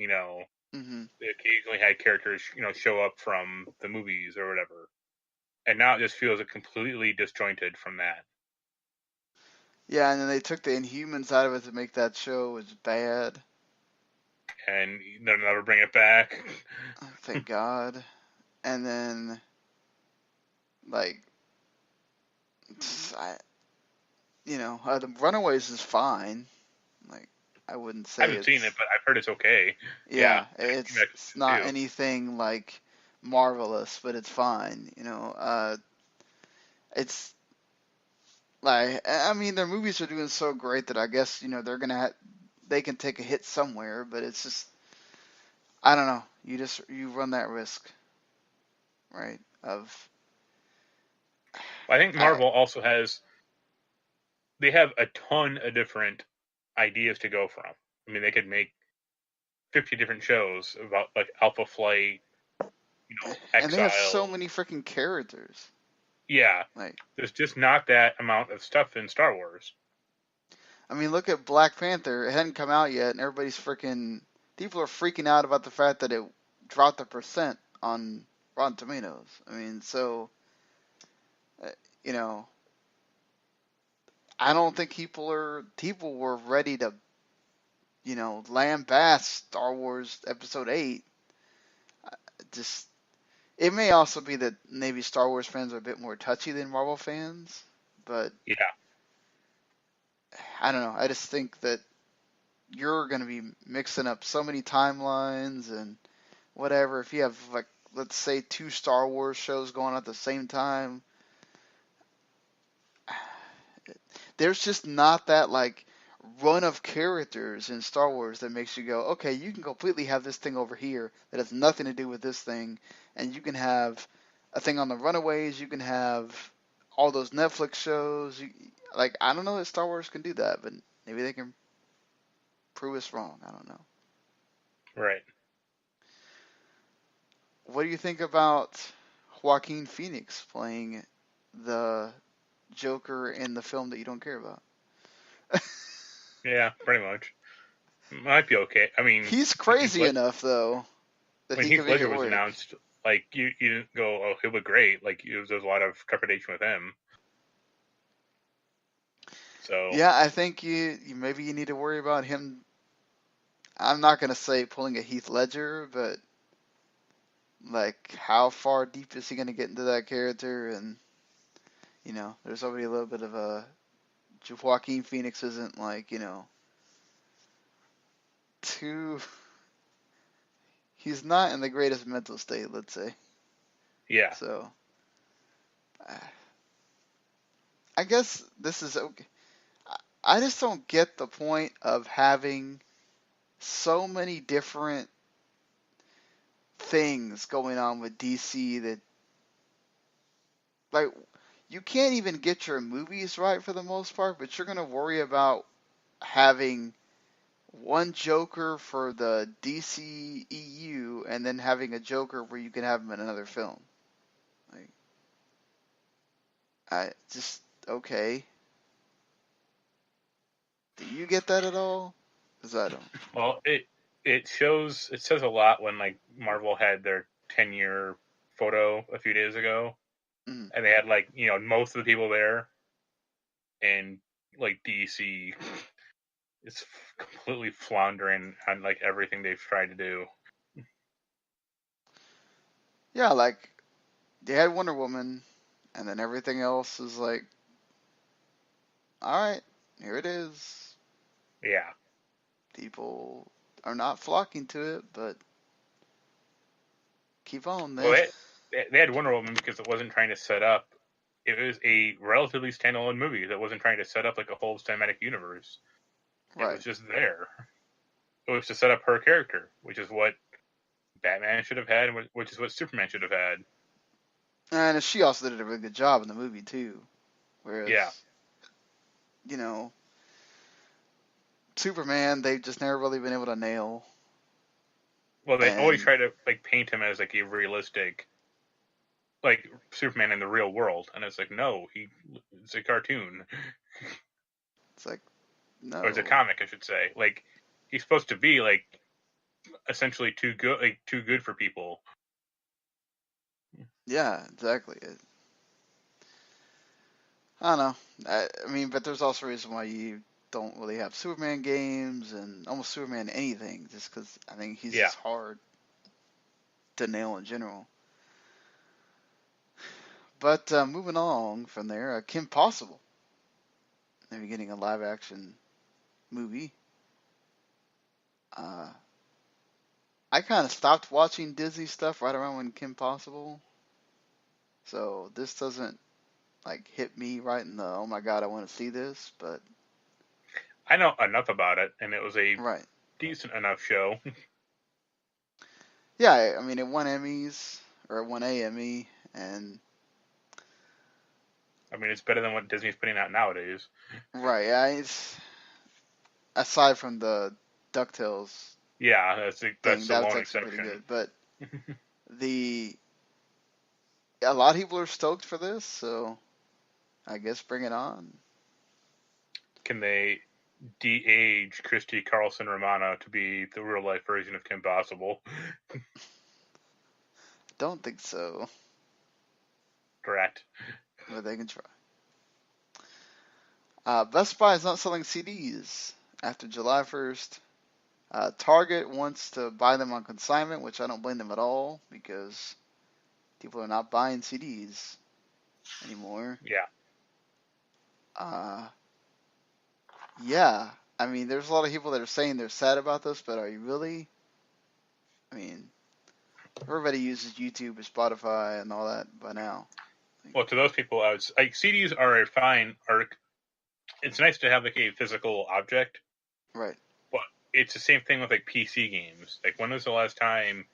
hmm They occasionally had characters show up from the movies or whatever, and now it just feels completely disjointed from that. yeah, and then they took the Inhumans out of it to make that show was bad. And they'll never bring it back. Thank God. And then like I, the Runaways is fine. Like I wouldn't I say haven't seen it, it's but I've heard it's okay. Yeah, yeah, it's I not too. anything like marvelous, but it's fine. It's like I mean their movies are doing so great that I guess they can take a hit somewhere, but it's just I don't know. You run that risk, right? Of I think I Marvel also they have a ton of different ideas to go from. I mean, they could make 50 different shows about like Alpha Flight, and they have so Exile. many freaking characters. Yeah, Like there's just not that amount of stuff in Star Wars. I mean, look at Black Panther. It hadn't come out yet, and everybody's freaking people are freaking out about the fact that it dropped a percent on Rotten Tomatoes. I mean, so uh, you know, I don't think people were ready to lambast Star Wars Episode 8. Just it may also be that maybe Star Wars fans are a bit more touchy than Marvel fans, but Yeah, I don't know. I just think that you're going to be mixing up so many timelines and whatever. If you have like let's say two Star Wars shows going at the same time, there's just not that like run of characters in Star Wars that makes you go, okay, you can completely have this thing over here that has nothing to do with this thing, and you can have a thing on the Runaways, you can have all those Netflix shows. Like I don't know that Star Wars can do that, but maybe they can prove us wrong. I don't know. right. What do you think about Joaquin Phoenix playing the Joker in the film that you don't care about? Yeah, pretty much. Might be okay. I mean, He's when Heath, crazy enough though that when he can Heath make it Ledger was work. announced, like you didn't go, oh, he'll be great. Like there was a lot of trepidation with him. So Yeah, I think you maybe you need to worry about him. I'm not gonna say pulling a Heath Ledger, but like how far deep is he gonna get into that character? And there's already a little bit of a Joaquin Phoenix isn't like too. He's not in the greatest mental state, let's say. yeah, So uh, I guess this is okay. I just don't get the point of having so many different things going on with DC that like you can't even get your movies right for the most part, but you're gonna worry about having one Joker for the DC EU and then having a Joker where you can have him in another film. Like I just okay. Do you get that at all? Because I don't. well, it says a lot when like Marvel had their 10-year photo a few days ago, Mm. and they had like most of the people there, and like DC is completely floundering on like everything they've tried to do. Yeah, like they had Wonder Woman, and then everything else is like, all right, here it is. Yeah, People are not flocking to it, but keep on, Well, man. they had Wonder Woman because it wasn't trying to set up. It was a relatively standalone movie that wasn't trying to set up like a whole cinematic universe. It Right. was just there. It was to set up her character, which is what Batman should have had, and which is what Superman should have had. And she also did a really good job in the movie too. Whereas, Yeah. you know, Superman, they've just never really been able to nail. Well, they always And try to like paint him as like a realistic, like Superman in the real world, and it's like no, it's a cartoon, it's like, or it's a no. comic, I should say. Like he's supposed to be like essentially too good for people. Yeah, exactly. I don't know. I mean, but there's also a reason why you don't really have Superman games and almost Superman anything, just because I think he's Yeah. just hard to nail in general. But moving along from there, Kim Possible. Maybe getting a live action movie. Uh, I kind of stopped watching Disney stuff right around when Kim Possible. So this doesn't like hit me right in the oh my god I want to see this, but I know enough about it, and it was a right. decent enough show. Yeah, I mean it won Emmys or it won a Emmy and I mean, it's better than what Disney's putting out nowadays. right, yeah, it's aside from the DuckTales Yeah, thing, that's the that was lone actually pretty exception. good. But the a lot of people are stoked for this, so I guess bring it on. Can they de-age Christy Carlson Romano to be the real life version of Kim Possible? Don't think so, Drat. but they can try. Best Buy is not selling CDs after July 1st. Target wants to buy them on consignment, which I don't blame them at all because people are not buying CDs anymore. Yeah. Uh, yeah, I mean, there's a lot of people that are saying they're sad about this, but are you really? I mean, everybody uses YouTube or Spotify and all that by now. Well, to those people, I was like, CDs are a fine. It's nice to have like a physical object, Right. but it's the same thing with like PC games. Like, when was the last time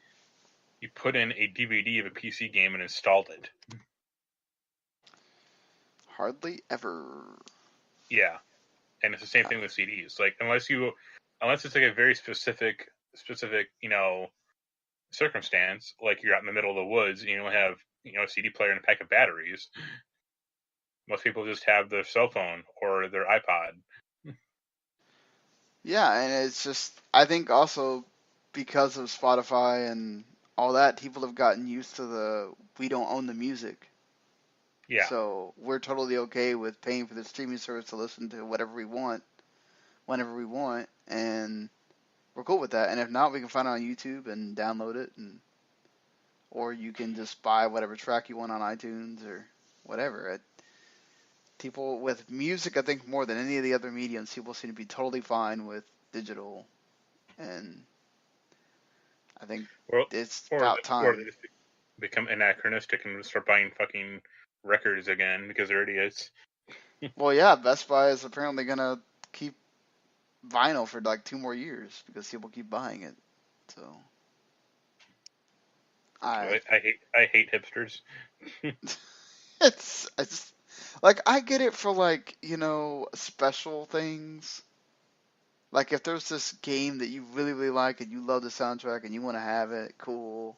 you put in a DVD of a PC game and installed it? Hardly ever. Yeah, and it's the same Uh, thing with CDs. Like, unless it's like a very specific, circumstance, like you're out in the middle of the woods and you don't have a CD player and a pack of batteries. Most people just have their cell phone or their iPod. yeah, and it's just, I think also because of Spotify and all that, people have gotten used to the we don't own the music. Yeah. So we're totally okay with paying for the streaming service to listen to whatever we want, whenever we want, and we're cool with that. And if not, we can find it on YouTube and download it, and or you can just buy whatever track you want on iTunes or whatever. People with music, I think more than any of the other mediums, people seem to be totally fine with digital, and I think Or it's or about or they time. just become anachronistic and start buying fucking records again because they're idiots. Well, yeah, Best Buy is apparently gonna keep vinyl for like 2 more years because people keep buying it. So I, I hate hipsters. it's like I get it for like special things. Like if there's this game that you really really like and you love the soundtrack and you want to have it, cool.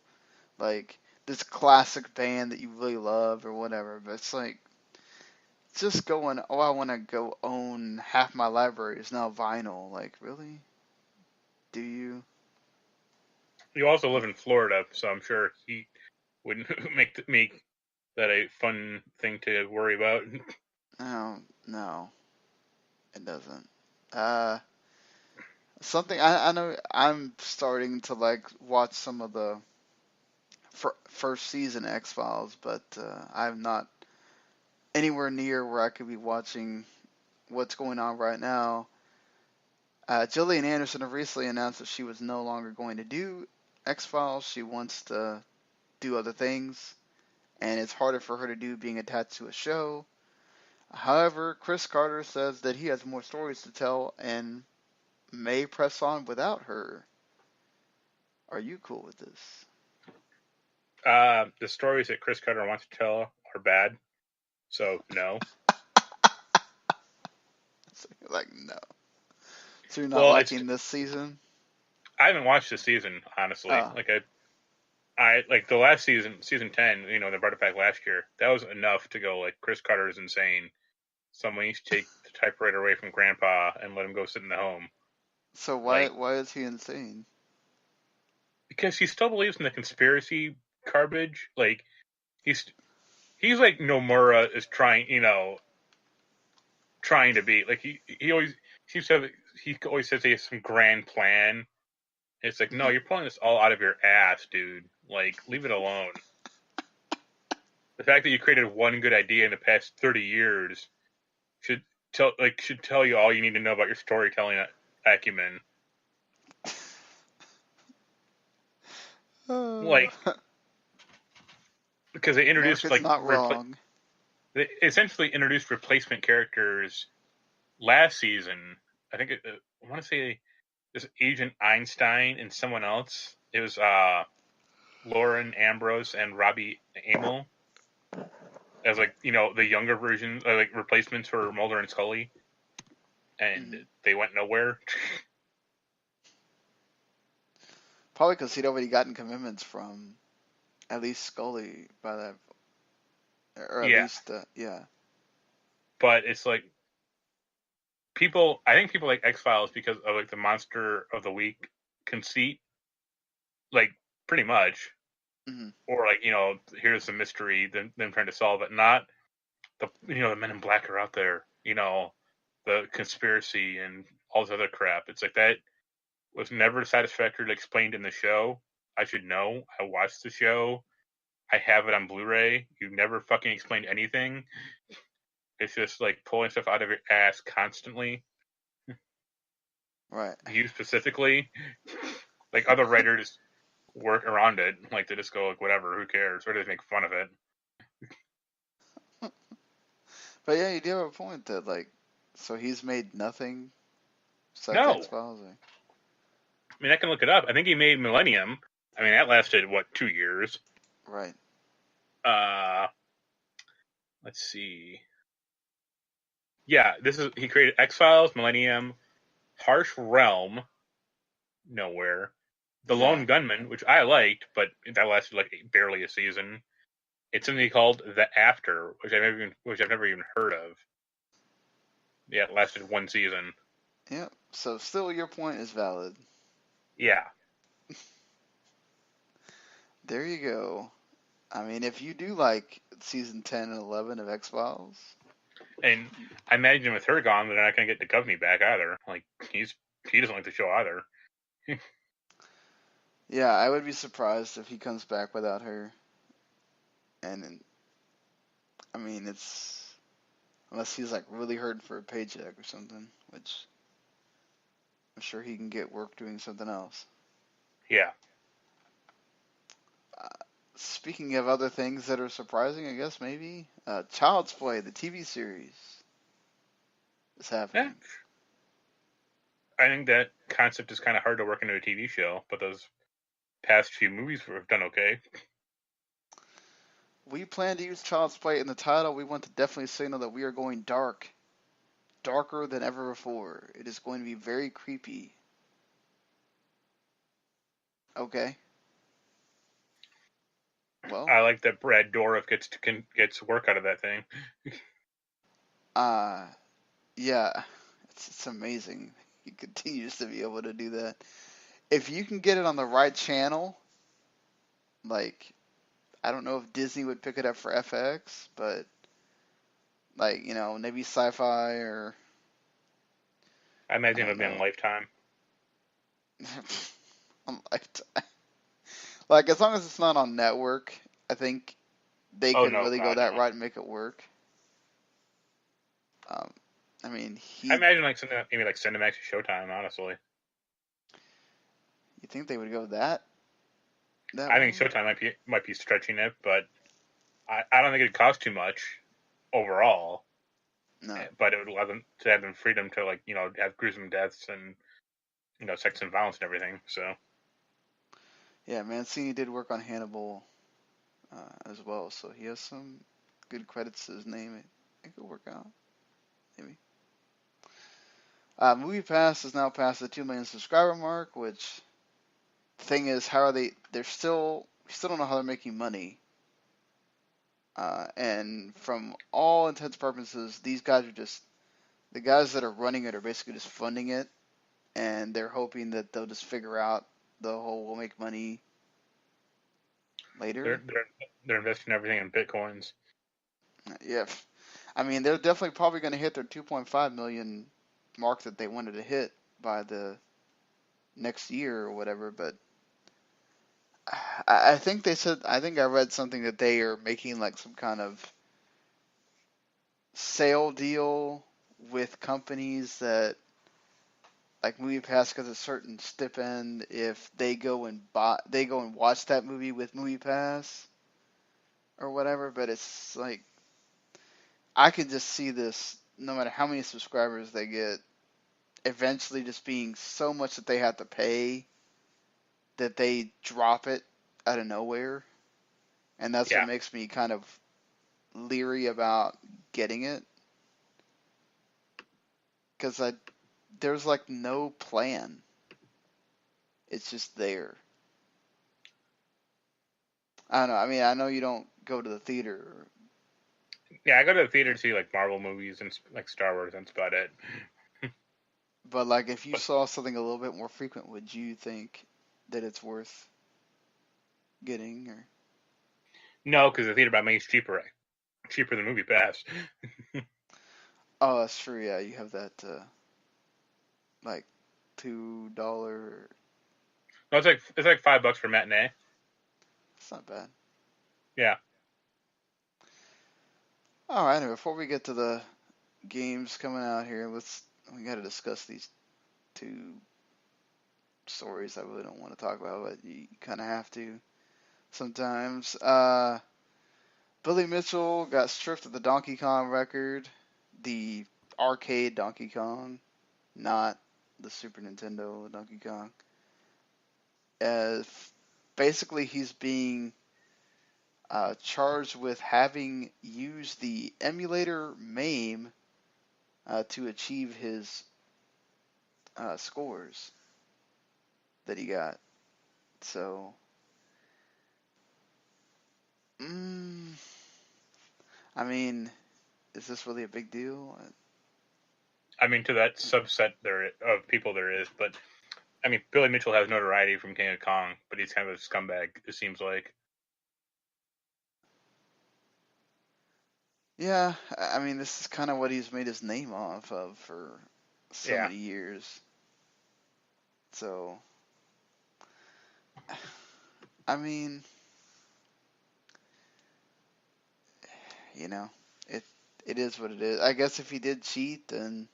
Like this classic band that you really love or whatever. But it's like just going, oh, I want to go own half my library is now vinyl. Like really? Do you? You also live in Florida, so I'm sure he wouldn't make that a fun thing to worry about. No, no, it doesn't. Uh, Something I know I'm starting to like watch some of the first season X Files, but I'm not anywhere near where I could be watching what's going on right now. Gillian Anderson have recently announced that she was no longer going to do X-Files. She wants to do other things, and it's harder for her to do being attached to a show. However, Chris Carter says that he has more stories to tell and may press on without her. Are you cool with this? The stories that Chris Carter wants to tell are bad, so no. So you're like, no. So you're not Well, liking this season? I haven't watched the season, honestly. Oh. Like I like the last season, season 10. You know, they brought it back last year. That was enough to go like Chris Carter is insane. Someone needs to take the typewriter away from Grandpa and let him go sit in the home. So why Like, why is he insane? because he still believes in the conspiracy garbage. Like he's like Nomura is trying, trying to be. Like he always seems to have. He always says he has some grand plan. It's like, no, you're pulling this all out of your ass, dude. Like, leave it alone. The fact that you created one good idea in the past 30 years should tell you all you need to know about your storytelling acumen. Like, because they introduced America's not wrong. they essentially introduced replacement characters last season. I think I want to say this Agent Einstein and someone else. It was Lauren Ambrose and Robbie Amell as like the younger version, like replacements for Mulder and Scully, and they went nowhere. Probably because he'd already gotten commitments from at least Scully by that, or at least yeah. But it's like I think people like X-Files because of like the monster of the week conceit, like pretty much, or like here's the mystery, them trying to solve it, not the the Men in Black are out there, the conspiracy and all this other crap. It's like that was never satisfactorily explained in the show. I should know. I watched the show. I have it on Blu-ray. You never fucking explained anything. It's just like pulling stuff out of your ass constantly. Right. You specifically, like other writers work around it. Like they just go like whatever, who cares? Or they make fun of it. But yeah, you do have a point that like, so he's made nothing. No. X-Files. I mean, I can look it up. I think he made Millennium. I mean, that lasted 2 years. Right. Let's see. Yeah, he created X-Files, Millennium, Harsh Realm, nowhere. The Lone Gunman, which I liked, but that lasted like barely a season. It's something called The After, which I've never even heard of. Yeah, it lasted one season. Yep. So still, your point is valid. Yeah. There you go. I mean, if you do like season 10 and 11 of X-Files. And I imagine with her gone, they're not going to get Duchovny back either. Like, he doesn't like the show either. Yeah, I would be surprised if he comes back without her. And, I mean, it's... Unless he's, like, really hurting for a paycheck or something, which I'm sure he can get work doing something else. Yeah. Speaking of other things that are surprising, I guess, maybe, Child's Play, the TV series, is happening. Yeah. I think that concept is kind of hard to work into a TV show, but those past few movies have done okay. We plan to use Child's Play in the title. We want to definitely signal that we are going dark. Darker than ever before. It is going to be very creepy. Okay. Well, I like that Brad Dourif gets work out of that thing. Yeah. It's amazing. He continues to be able to do that. If you can get it on the right channel, like, I don't know if Disney would pick it up for FX, but, like, maybe Sci-Fi or... I imagine it would be on Lifetime. On Lifetime. Like, as long as it's not on network, I think they could really go that route and make it work. I mean, I imagine like something maybe like Cinemax or Showtime. Honestly, you think they would go that I way? think Showtime might be stretching it, but I don't think it'd cost too much overall. No. But it would allow them to have them freedom to like have gruesome deaths and sex and violence and everything. So Yeah, Mancini did work on Hannibal as well, so he has some good credits to his name. It could work out, maybe. Movie Pass is now past the 2 million subscriber mark, which the thing is, how are they? We still don't know how they're making money. And from all intents and purposes, these guys are just the guys that are running it are basically just funding it, and they're hoping that they'll just figure out the whole we'll make money later. they're investing everything in bitcoins. Yeah, I mean they're definitely probably going to hit their 2.5 million mark that they wanted to hit by the next year or whatever. But I think they said I think I read something that they are making like some kind of sale deal with companies that like MoviePass gets a certain stipend if they go and watch that movie with MoviePass or whatever. But it's like I could just see this, no matter how many subscribers they get, eventually just being so much that they have to pay that they drop it out of nowhere, and that's what Yeah, makes me kind of leery about getting it because there's like no plan. It's just there. I don't know. I mean, I know you don't go to the theater, yeah. I go to the theater to see like Marvel movies and like Star Wars. That's about it. but like if you But saw something a little bit more frequent, would you think that it's worth getting? Or no, because the theater by me is cheaper than Movie Pass. oh, that's true. Yeah, you have that like $2. No, it's like $5 for matinee. That's not bad. Yeah. All right, and before we get to the games coming out here, we got to discuss these two stories I really don't want to talk about, but you kind of have to sometimes. Billy Mitchell got stripped of the Donkey Kong record, the arcade Donkey Kong, not the Super Nintendo Donkey Kong. As basically he's being charged with having used the emulator MAME to achieve his scores that he got. So, mm, I mean, is this really a big deal? I mean, to that subset of people there is, but I mean, Billy Mitchell has notoriety from King of Kong, but he's kind of a scumbag. It seems like. Yeah, I mean, this is kind of what he's made his name off of for so Yeah. many years. So, I mean, you know, it it is what it is. I guess if he did cheat, then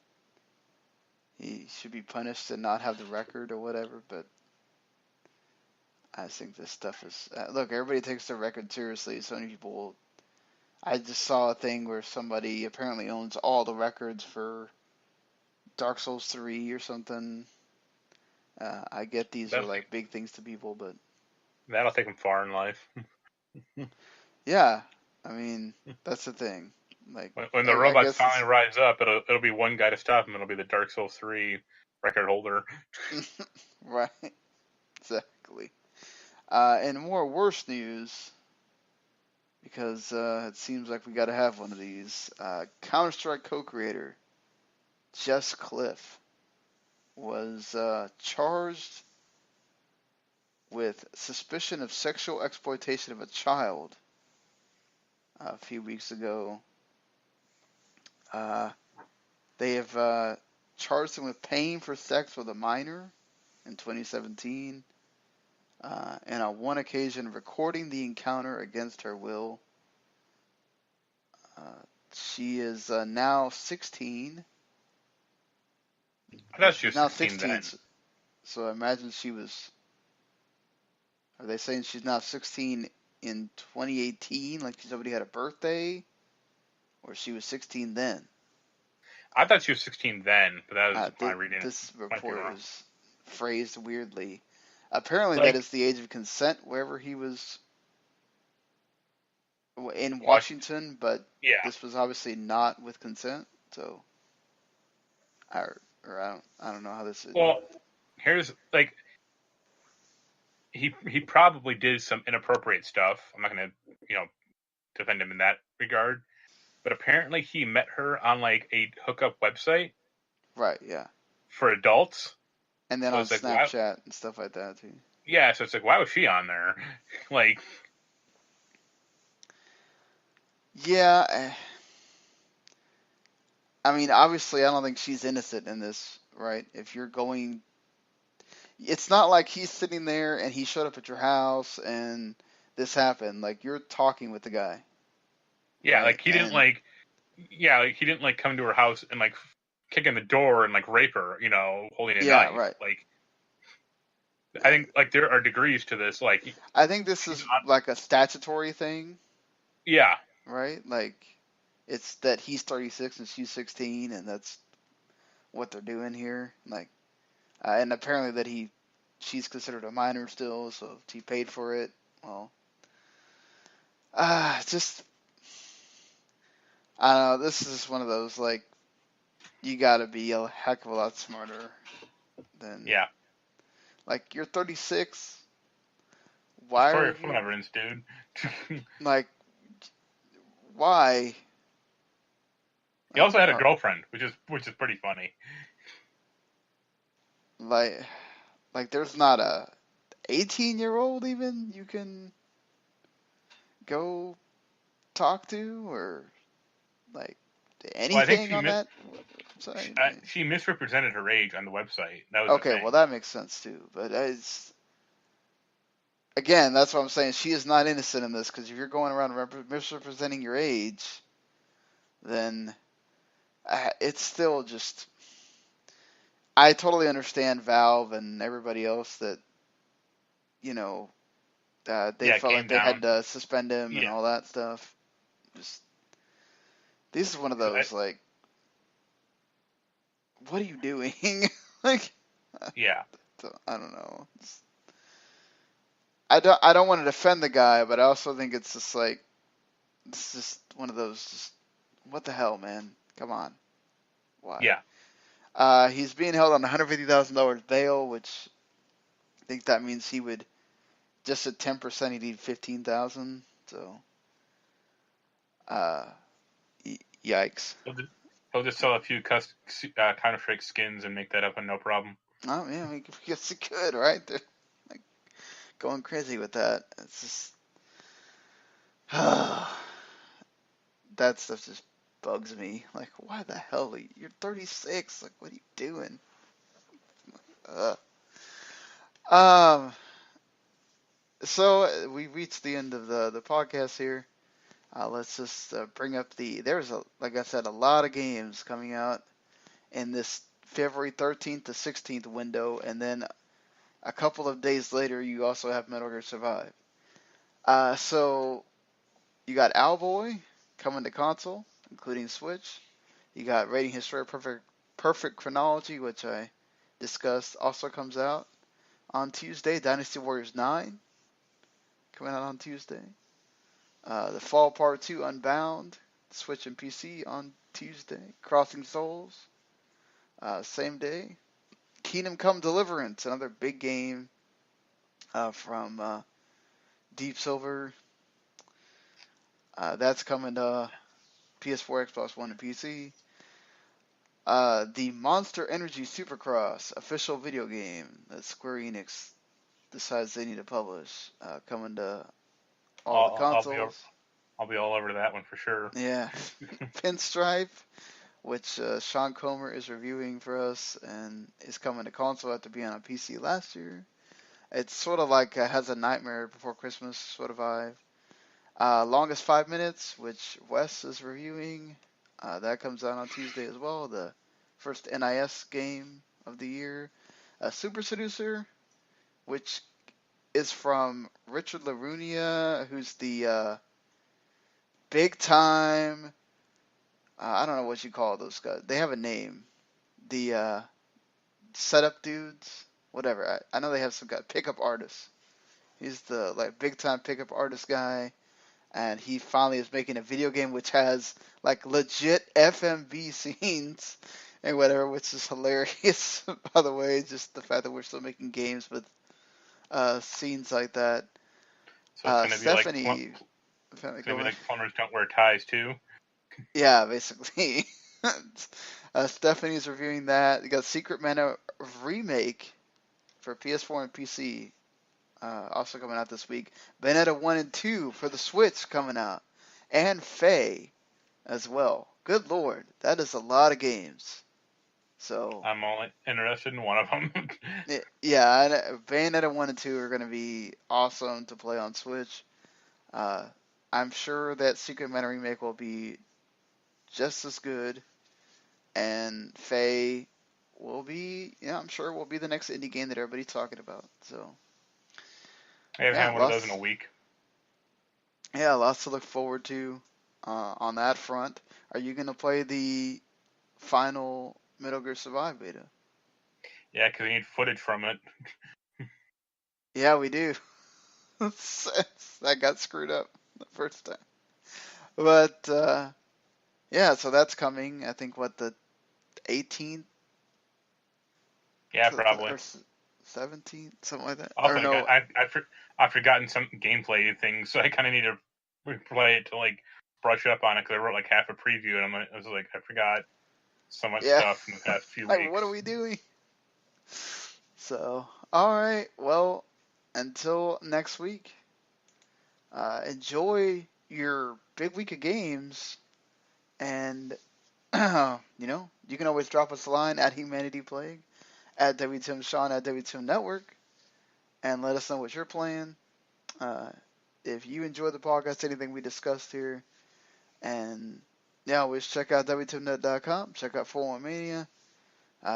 he should be punished and not have the record or whatever. But I think this stuff is look. Everybody takes their record seriously. So many people will. I just saw a thing where somebody apparently owns all the records for Dark Souls 3 or something. I get these are That'll like big things to people, but that'll take him far in life. yeah, I mean that's the thing. Like When the I robots guess finally rise up, it'll be one guy to stop him. It'll be the Dark Souls 3 record holder. it's right, exactly. And more worse news because it seems like we got to have one of these. Counter Strike co-creator Jess Cliff was charged with suspicion of sexual exploitation of a child a few weeks ago. Uh, they have charged him with paying for sex with a minor in 2017, and on one occasion recording the encounter against her will. Uh, she is now 16, I thought she she's was now 16 16. then. So I imagine she was. Are they saying she's now 16 in 2018, like she's already had a birthday, or she was 16 then? I thought she was 16 then, but that was my reading. This Might be report wrong. was phrased weirdly. Apparently, that Like, is the age of consent wherever he was in Wash- Washington, but yeah. this was obviously not with consent. So, I don't know how this is. Well, here's like he probably did some inappropriate stuff. I'm not gonna defend him in that regard, but apparently he met her on like a hookup website Right? Yeah. for adults. And then So on it's like, why? Snapchat and stuff like that too. Yeah, so it's like, why was she on there? Like, Yeah. I mean, obviously, I don't think she's innocent in this, right? If you're going, it's not like he's sitting there and he showed up at your house and this happened. Like you're talking with the guy, yeah, right? like he didn't like, yeah, like he didn't like come to her house and like kick in the door and like rape her, holding a Yeah, knife. right. Like, I think like there are degrees to this. Like, I think this is like a statutory thing, yeah, right? Like it's that he's 36 and she's 16, and that's what they're doing here. Like, and apparently that she's considered a minor still, so if he paid for it, well, just I don't know. This is one of those like you got to be a heck of a lot smarter than yeah. like you're 36. It's Why for are your you flavorings, dude. like why? He also had a girlfriend, which is pretty funny. Like there's not a 18-year-old even you can go talk to or like Well, I think anything on that side. she misrepresented her age on the website. That was Okay, the thing. well that makes sense too. But it's again, that's what I'm saying. She is not innocent in this because if you're going around misrepresenting your age, then it's still just. I totally understand Valve and everybody else that they felt like they had to suspend him and all that stuff. Just this is one of those like, what are you doing? Like, yeah, I don't know. I don't want to defend the guy, but I also think it's just like it's just one of those. Just, what the hell, man? Come on, why? Yeah. He's being held on $150,000 bail, which I think that means he would just at 10% he'd need 15,000. So, yikes. He'll just sell a few counterfeit skins and make that up, and no problem. Oh yeah, I guess he could, right? They're like going crazy with that. It's just that stuff just bugs me. Like, why the hell? You're 36. Like, what are you doing? So we reached the end of the podcast here. Let's just bring up there's like I said, a lot of games coming out in this February 13th to 16th window, and then a couple of days later, you also have Metal Gear Survive. So you got Owlboy coming to console, including Switch. You got Radiant Historia Perfect Chronology, which I discussed, also comes out on Tuesday. Dynasty Warriors 9 coming out on Tuesday. The Fall Part 2 Unbound, Switch and PC on Tuesday. Crossing Souls, same day. Kingdom Come Deliverance, another big game from Deep Silver. That's coming to PS4, Xbox One, and PC. The Monster Energy Supercross official video game that Square Enix decides they need to publish, coming to all the consoles. I'll be all over that one for sure. Yeah. Pinstripe, which Sean Comer is reviewing for us, and is coming to console after being on PC last year. It's sort of like has a Nightmare Before Christmas sort of vibe. Longest 5 Minutes, which Wes is reviewing. That comes out on Tuesday as well. The first NIS game of the year. Super Seducer, which is from Richard LaRunia, who's the big time. I don't know what you call those guys. They have a name. The setup dudes, whatever. I know they have some guy pickup artists. He's the like big time pickup artist guy, and he finally is making a video game which has like legit FMV scenes and whatever, which is hilarious. By the way, just the fact that we're still making games with scenes like that. So it's going to be like Stephanie, plumbers don't wear ties too. yeah, basically. Stephanie's reviewing that. You got Secret Mana remake for PS4 and PC, also coming out this week. Bayonetta 1 and 2 for the Switch coming out, and Faye as well. Good lord, that is a lot of games. So I'm only interested in one of them. yeah, Bayonetta 1 and 2 are going to be awesome to play on Switch. I'm sure that Secret Mana remake will be just as good, and Faye will be, I'm sure will be the next indie game that everybody's talking about. So I haven't had one of those in a week. Yeah, lots to look forward to on that front. Are you going to play the final Metal Gear Survive beta? Yeah, because we need footage from it. Yeah, we do. That got screwed up the first time. But, yeah, so that's coming. I think, the 18th? Yeah, probably. Or 17th? Something like that? Also, or no. I've forgotten some gameplay things, so I kind of need to replay it to, like, brush up on it, because I wrote, like, half a preview, and I was like, I forgot so much stuff in the past few weeks. What are we doing? So, alright, well, until next week, enjoy your big week of games, and, you can always drop us a line at HumanityPlague, at WTMSean, at WTM Network, and let us know what you're playing. If you enjoy the podcast, anything we discussed here, and always check out WTMNet.com, check out 41 Mania,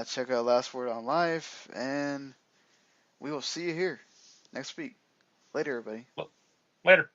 check out Last Word on Life, and we will see you here next week. Later, everybody. Later.